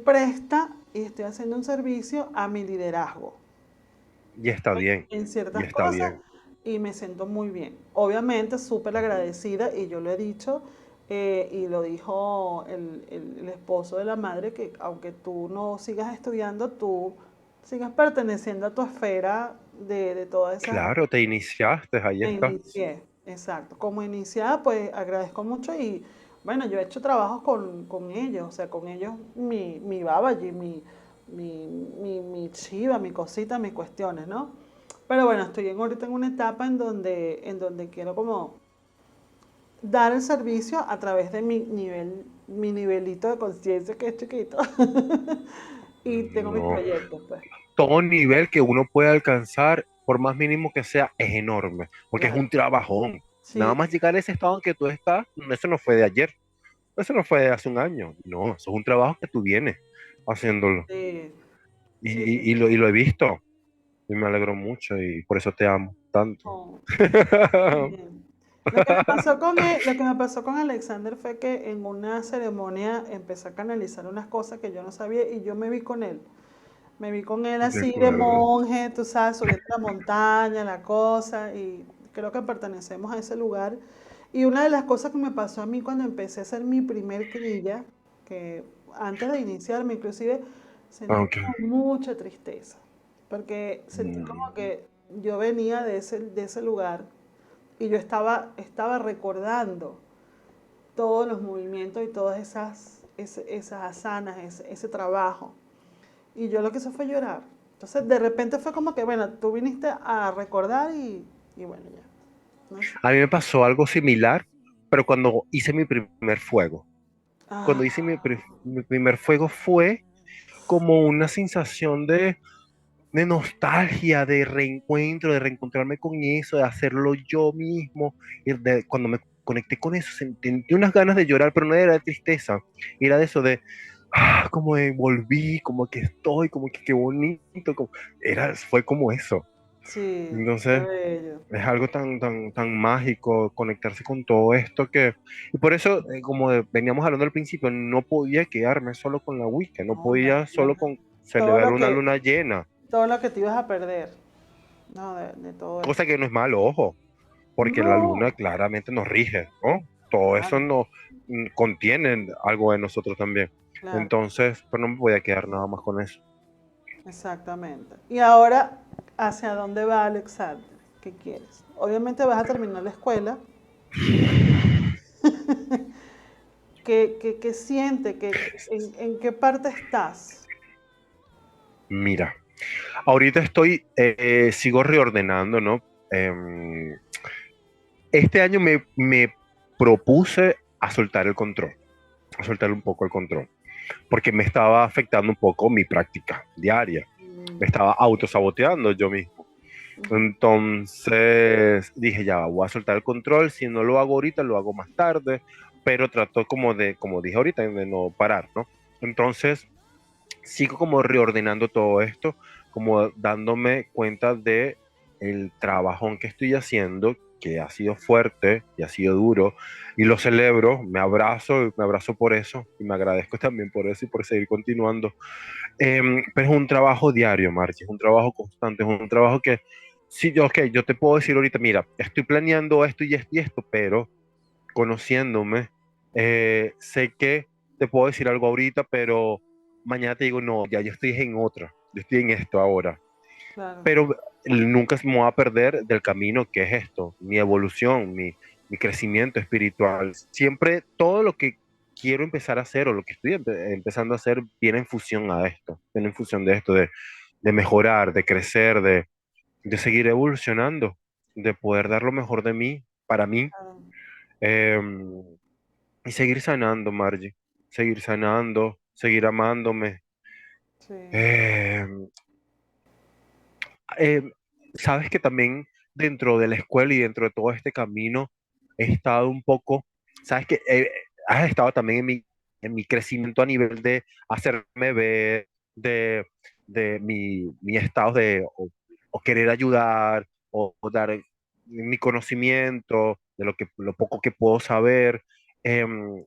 S1: presta y estoy haciendo un servicio a mi liderazgo
S2: Y está bien,
S1: en
S2: y
S1: ciertas
S2: está
S1: cosas.
S2: bien.
S1: y me siento muy bien. Obviamente súper agradecida y yo lo he dicho y lo dijo el esposo de la madre que aunque tú no sigas estudiando, tú sigas perteneciendo a tu esfera de todas esas.
S2: Claro, te iniciaste, ahí
S1: Me
S2: está.
S1: inicié, exacto. Como iniciada, pues agradezco mucho y bueno, yo he hecho trabajos con ellos, o sea, con ellos mi Babaji, mi chiva, mi cosita, mis cuestiones, ¿no? Pero bueno, estoy ahorita en una etapa en donde quiero como dar el servicio a través de mi nivelito de conciencia que es chiquito. Y tengo mis
S2: No.
S1: proyectos, pues.
S2: Todo nivel que uno pueda alcanzar, por más mínimo que sea, es enorme, porque es
S1: Claro.
S2: un trabajón. Nada
S1: Sí,
S2: más llegar a ese estado en que tú estás, eso no fue de ayer, eso no fue de hace un año, no, eso es un trabajo que tú vienes haciéndolo.
S1: sí,
S2: Y,
S1: sí, sí,
S2: y- y
S1: sí.
S2: lo, y lo he visto, y me alegro mucho, y por eso te amo tanto.
S1: Oh, bien. Lo que me pasó con Alexander fue que en una ceremonia empecé a canalizar unas cosas que yo no sabía y yo me vi con él. Me vi con él
S2: De
S1: así de
S2: acuerdo.
S1: monje, tú sabes, subiendo la montaña, la cosa, y creo que pertenecemos a ese lugar. Y una de las cosas que me pasó a mí cuando empecé a hacer mi primer crilla, que antes de iniciarme inclusive, sentí
S2: Ok.
S1: como mucha tristeza, porque sentí como
S2: Mm,
S1: que yo venía de ese lugar y yo estaba recordando todos los movimientos y todas esas asanas, ese trabajo. Y yo lo que hice fue llorar. Entonces, de repente fue como que, bueno, tú viniste a recordar y bueno, ya. No sé.
S2: A mí me pasó algo similar, pero cuando hice mi primer fuego. Cuando hice
S1: Ah,
S2: mi primer fuego fue como una sensación de nostalgia, de reencuentro, de reencontrarme con eso, de hacerlo yo mismo. Cuando me conecté con eso, sentí unas ganas de llorar, pero no era de tristeza, era de eso de, como de volví, como que estoy, como que qué bonito, fue como eso.
S1: sí, qué
S2: Entonces,
S1: bello.
S2: es algo tan mágico conectarse con todo esto y por eso, veníamos hablando al principio, no podía quedarme solo con la Wicca, no
S1: No,
S2: podía solo
S1: imagínate.
S2: con
S1: Todo
S2: celebrar
S1: lo
S2: una
S1: que,
S2: luna llena.
S1: todo lo que te ibas a perder, no, de todo esto.
S2: Cosa que no es malo, ojo, porque la luna
S1: No,
S2: claramente nos rige, ¿no? Todo eso
S1: claro,
S2: nos contiene algo de nosotros también.
S1: claro,
S2: Entonces, pues no me podía quedar nada más con eso.
S1: exactamente. Y ahora, ¿hacia dónde va Alexander? ¿Qué quieres? Obviamente vas a terminar la escuela. ¿Qué siente? ¿En qué parte estás?
S2: Mira, ahorita sigo reordenando, ¿no? Em, este año me propuse a soltar el control, a soltar un poco el control, porque me estaba afectando un poco mi práctica diaria. Me
S1: Mm,
S2: estaba autosaboteando yo mismo.
S1: ujú,
S2: Entonces dije, ya, voy a soltar el control, si no lo hago ahorita, lo hago más tarde, pero trato como dije ahorita, de no parar, ¿no? Entonces sigo como reordenando todo esto, como dándome cuenta de el trabajón que estoy haciendo, que ha sido fuerte y ha sido duro, y lo celebro, me abrazo por eso, y me agradezco también por eso y por seguir continuando. Pero es un trabajo diario, Marchi, es un trabajo constante, es un trabajo que, sí, ok, yo te puedo decir ahorita, mira, estoy planeando esto y esto, pero conociéndome, sé que te puedo decir algo ahorita, pero mañana te digo, no, ya yo estoy en otra, yo estoy en esto ahora.
S1: claro,
S2: Pero nunca me voy a perder del camino que es esto, mi evolución, mi crecimiento espiritual. Siempre todo lo que quiero empezar a hacer o lo que estoy empezando a hacer viene en función a esto, viene en función de esto, de mejorar, de crecer, de seguir evolucionando, de poder dar lo mejor de mí para mí.
S1: claro,
S2: em, y seguir sanando, Margie. Seguir sanando, seguir amándome.
S1: sí.
S2: Eh, eh, sabes que también dentro de la escuela y dentro de todo este camino he estado un poco, sabes que has estado también en mi crecimiento a nivel de hacerme ver, de mi estado o querer ayudar o dar mi conocimiento de lo poco que puedo saber,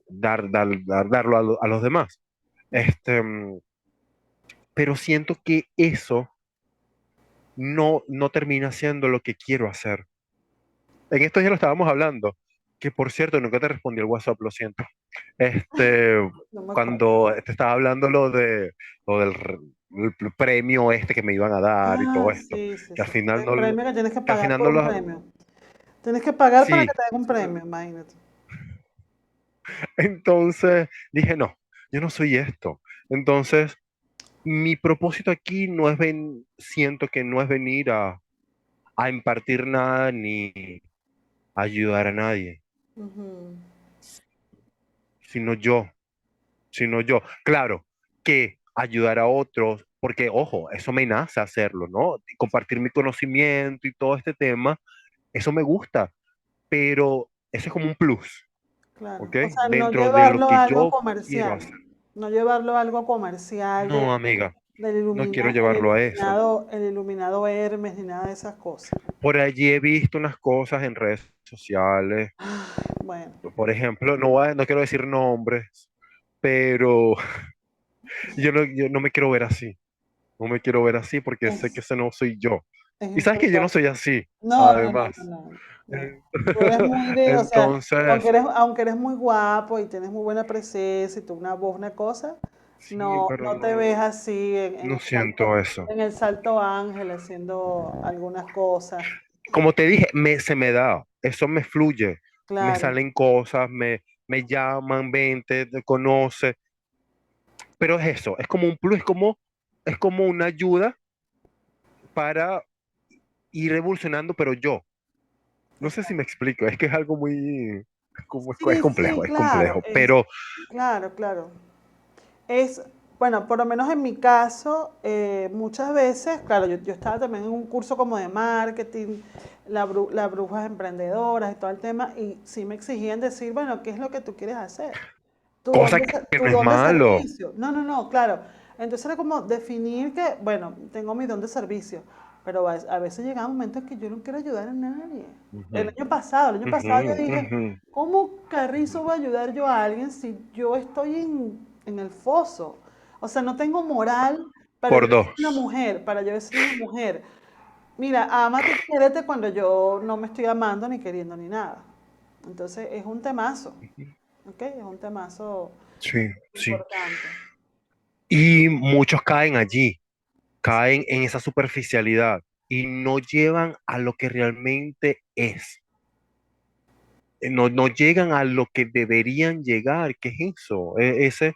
S2: darlo a los demás. Este, pero siento que eso no termina siendo lo que quiero hacer. en estos días lo estábamos hablando, que por cierto, nunca te respondí el WhatsApp, lo siento. Este,
S1: No me acuerdo.
S2: cuando te estaba hablando el premio este que me iban a dar y
S1: Ah,
S2: todo esto,
S1: sí, sí,
S2: que al
S1: sí.
S2: final
S1: El premio que tienes que
S2: que al
S1: pagar
S2: final
S1: por
S2: no
S1: un
S2: lo,
S1: premio. Tienes que pagar para que
S2: sí.
S1: te den un premio, imagínate.
S2: Entonces dije, no, yo no soy esto. Entonces, mi propósito aquí no es siento que no es venir a impartir nada ni ayudar a nadie,
S1: Ujú.
S2: sino yo, sino yo. Claro, que ayudar a otros, porque ojo, eso me nace hacerlo, ¿no? Compartir mi conocimiento y todo este tema, eso me gusta, pero eso es como un plus,
S1: Claro.
S2: ¿ok?
S1: O sea, no
S2: Dentro de lo
S1: llevarlo
S2: que
S1: a algo
S2: yo quiero
S1: comercial.
S2: hacer.
S1: No llevarlo a algo comercial
S2: No, amiga, no quiero llevarlo a eso.
S1: el iluminado Hermes ni nada de esas cosas.
S2: Por allí he visto unas cosas en redes sociales.
S1: Bueno,
S2: Por ejemplo, no quiero decir nombres, pero yo no me quiero ver así. No me quiero ver así porque sé que
S1: es,
S2: ese no soy yo.
S1: es
S2: Y sabes que yo no
S1: importante.
S2: soy así,
S1: No, no, no, no,
S2: además.
S1: no, no.
S2: Eh,
S1: Tú eres muy de, o sea,
S2: Entonces,
S1: aunque eres muy guapo y tienes muy buena presencia y tú una voz, una cosa,
S2: sí,
S1: no,
S2: pero
S1: no te ves
S2: no,
S1: así
S2: no siento eso.
S1: en el salto ángel haciendo algunas cosas.
S2: Como te dije, se me da, eso me fluye, me
S1: Claro,
S2: salen cosas, me llaman, vente, te conoce, pero es eso, es como un plus, es como una ayuda para ir evolucionando, pero yo. No sé si me
S1: exacto.
S2: explico, es que es algo muy,
S1: Sí, sí,
S2: es
S1: claro,
S2: complejo, pero
S1: claro, claro. Es, bueno, por lo menos en mi caso, muchas veces, claro, yo estaba también en un curso como de marketing, las brujas emprendedoras y todo el tema, y sí me exigían decir, bueno, ¿qué es lo que tú quieres hacer?
S2: cosa que
S1: Tu
S2: no es
S1: don de
S2: malo.
S1: servicio. No, no, no, claro. Entonces era como definir que, bueno, tengo mi don de servicio, pero a veces llegaban momentos que yo no quiero ayudar a nadie.
S2: Ujú,
S1: El año
S2: ujú,
S1: pasado yo dije,
S2: ujú.
S1: ¿cómo carrizo voy a ayudar yo a alguien si yo estoy en el foso? O sea, no tengo moral para yo
S2: Por
S1: decirle a una
S2: dos.
S1: mujer, para yo decirle a una mujer, mira, ámate y quiérete cuando yo no me estoy amando ni queriendo ni nada. Entonces es un temazo, ¿ok? Es un temazo
S2: Sí, sí.
S1: importante.
S2: Y muchos caen allí, caen en esa superficialidad y no llevan a lo que realmente es. No llegan a lo que deberían llegar, que es eso, ese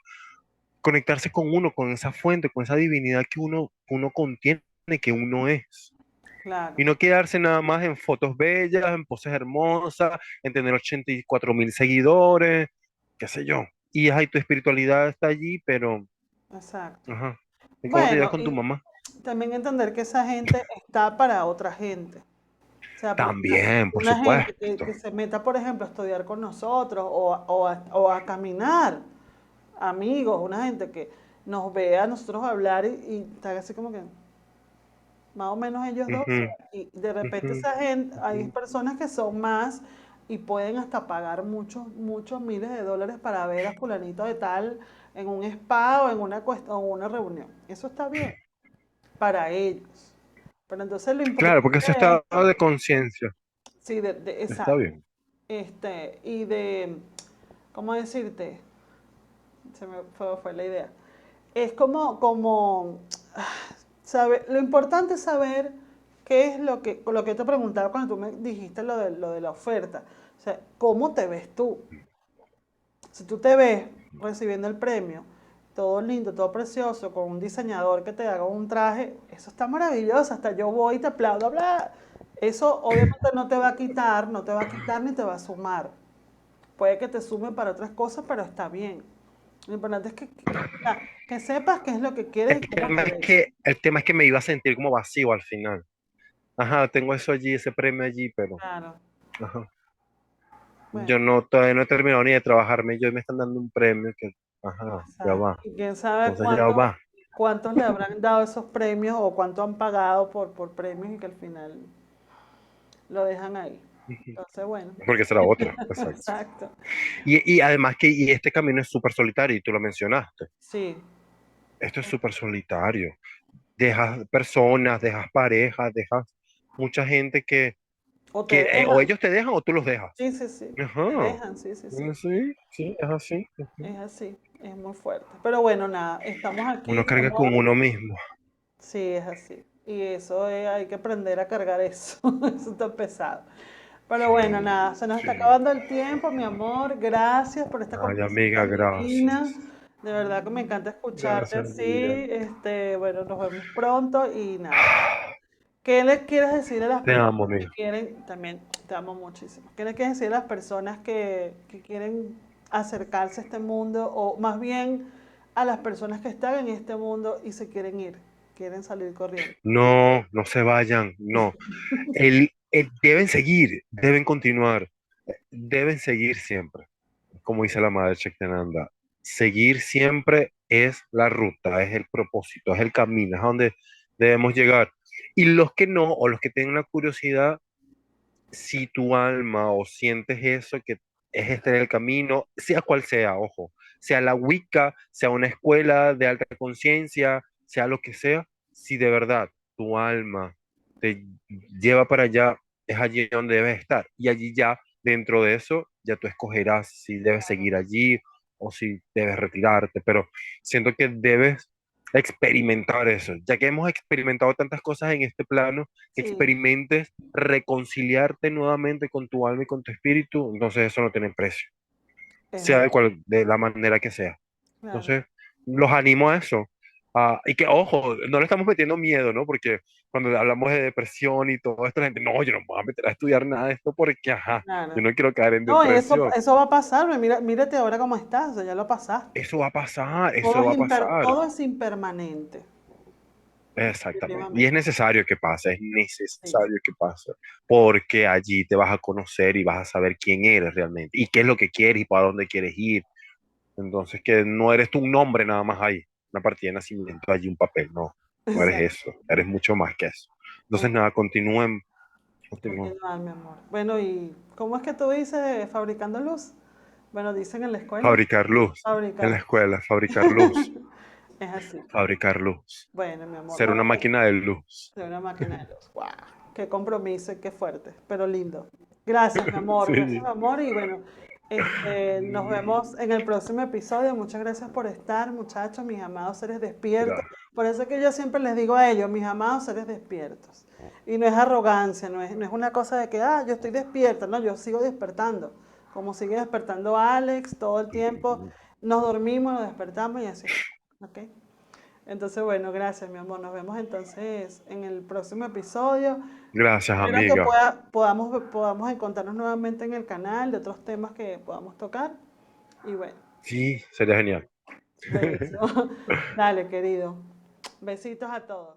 S2: conectarse con uno, con esa fuente, con esa divinidad que uno contiene, que uno es.
S1: Claro,
S2: Y no quedarse nada más en fotos bellas, en poses hermosas, en tener 84.000 seguidores, qué sé yo. Y ahí tu espiritualidad está allí, pero,
S1: exacto.
S2: ajá. ¿Y cómo te llevas
S1: Bueno,
S2: con tu
S1: y
S2: mamá?
S1: también entender que esa gente está para otra gente. O sea, porque
S2: También, por
S1: una gente
S2: supuesto.
S1: que se meta, por ejemplo, a estudiar con nosotros o a caminar, amigos, una gente que nos vea a nosotros hablar y está así como que más o menos ellos dos.
S2: Ujú,
S1: Y de repente
S2: ujú,
S1: esa gente, hay
S2: ujú.
S1: personas que son más y pueden hasta pagar muchos, muchos miles de dólares para ver a fulanito de tal en un spa o en o una reunión. Eso está bien para ellos. Pero entonces lo
S2: Claro,
S1: importante
S2: porque ese
S1: de
S2: estado
S1: esto,
S2: de conciencia
S1: sí,
S2: está
S1: exacto.
S2: bien.
S1: Y de, ¿cómo decirte? Fue la idea. Es como lo importante es saber qué es lo que te preguntaba cuando tú me dijiste lo de la oferta. O sea, ¿cómo te ves tú? Si tú te ves recibiendo el premio, todo lindo, todo precioso, con un diseñador que te haga un traje, eso está maravilloso, hasta yo voy y te aplaudo, bla. Eso obviamente no te va a quitar, no te va a quitar ni te va a sumar. Puede que te sume para otras cosas, pero está bien. Lo importante es que sepas qué es lo que quieres y cómo te ves.
S2: El tema es que me iba a sentir como vacío al final. Ajá, tengo eso allí, ese premio allí, pero,
S1: Claro.
S2: ajá.
S1: Bueno,
S2: Todavía no he terminado ni de trabajarme, yo me están dando un premio que, ajá, ya
S1: exacto.
S2: va.
S1: Y quién sabe
S2: Entonces ya va.
S1: cuántos le habrán dado esos premios o cuánto han pagado por premios y que al final lo dejan ahí.
S2: Ujú.
S1: Entonces, bueno,
S2: Porque será otra, exacto.
S1: exacto.
S2: Y además y este camino es súper solitario, y tú lo mencionaste.
S1: Sí,
S2: Esto es súper solitario. Dejas personas, dejas parejas, dejas mucha gente
S1: O te
S2: Que o
S1: dejan.
S2: ellos te dejan o tú los dejas.
S1: Sí, sí, sí. Te
S2: Ajá.
S1: dejan, sí, sí, sí.
S2: Sí, sí, es así.
S1: Es así. Es muy fuerte. Pero bueno, nada, estamos aquí,
S2: Uno
S1: mi
S2: carga con
S1: amor.
S2: uno mismo.
S1: Sí, es así. Y eso hay que aprender a cargar eso. Eso está pesado. Pero bueno, nada, se nos está
S2: Sí.
S1: acabando el tiempo, mi amor. Gracias por esta
S2: Ay,
S1: conversación
S2: amiga,
S1: tan divina.
S2: gracias.
S1: De verdad que me encanta escucharte
S2: Gracias,
S1: así.
S2: amiga.
S1: Bueno, nos vemos pronto y nada. ¿Qué le quieres decir a las
S2: Te
S1: personas
S2: amo,
S1: que
S2: amiga.
S1: quieren, también te amo muchísimo, qué le quieres decir a las personas que quieren acercarse a este mundo o más bien a las personas que están en este mundo y se quieren ir, quieren salir corriendo?
S2: No, no se vayan, no. Deben seguir, deben continuar, deben seguir siempre. Como dice la madre Chectenanda, seguir siempre es la ruta, es el propósito, es el camino, es a donde debemos llegar. Y los que no, o los que tengan la curiosidad, si tu alma o sientes eso, que es este el camino, sea cual sea, ojo, sea la Wicca, sea una escuela de alta conciencia, sea lo que sea, si de verdad tu alma te lleva para allá, es allí donde debes estar. Y allí ya, dentro de eso, ya tú escogerás si debes seguir allí o si debes retirarte, pero siento que debes experimentar eso, ya que hemos experimentado tantas cosas en este plano, que
S1: Sí,
S2: experimentes reconciliarte nuevamente con tu alma y con tu espíritu, entonces eso no tiene precio,
S1: es
S2: sea
S1: así,
S2: de la manera que sea.
S1: claro.
S2: Entonces, los animo a eso. Y que, ojo, no le estamos metiendo miedo, ¿no? Porque cuando hablamos de depresión y todo esto, la gente, no, yo no me voy a meter a estudiar nada de esto porque, ajá, yo
S1: Claro.
S2: no quiero caer en
S1: No,
S2: depresión.
S1: eso va a pasar, mírate ahora cómo estás, o sea, ya lo pasaste.
S2: Eso va a pasar, eso va a pasar.
S1: Todo es impermanente,
S2: Exactamente. Y es
S1: definitivamente.
S2: necesario que pase, es
S1: Sí,
S2: necesario que pase, porque allí te vas a conocer y vas a saber quién eres realmente y qué es lo que quieres y para dónde quieres ir. Entonces, que no eres tú un nombre nada más ahí, una partida de nacimiento, allí un papel, no, no eres
S1: exacto.
S2: eso, eres mucho más que eso. Entonces,
S1: Es
S2: nada, continúen, continúen.
S1: continuar, mi amor. Bueno, ¿y cómo es que tú dices fabricando luz? Bueno, dicen en la escuela,
S2: Fabricar luz en
S1: fabricar
S2: la
S1: luz.
S2: escuela, fabricar luz,
S1: Es así.
S2: fabricar luz,
S1: Bueno, mi amor,
S2: ser
S1: nos
S2: una
S1: vemos
S2: máquina de luz.
S1: de una máquina de luz. ¡Wow! Qué compromiso y qué fuerte, pero lindo. Gracias,
S2: Sí,
S1: mi amor, y bueno, nos vemos en el próximo episodio. Muchas gracias por estar, muchachos, mis amados seres despiertos.
S2: gracias.
S1: Por eso es que yo siempre les digo a ellos, mis amados seres despiertos. Y no es arrogancia, no es una cosa de que, yo estoy despierta, no, yo sigo despertando. Como sigue despertando Alex todo el tiempo, nos dormimos, nos despertamos y así. ¿Ok? Entonces, bueno, gracias, mi amor. Nos vemos entonces en el próximo episodio.
S2: Gracias,
S1: Espero que
S2: amiga.
S1: podamos encontrarnos nuevamente en el canal de otros temas que podamos tocar. Y bueno,
S2: Sí, sería genial.
S1: buenísimo. Dale, querido. Besitos a todos.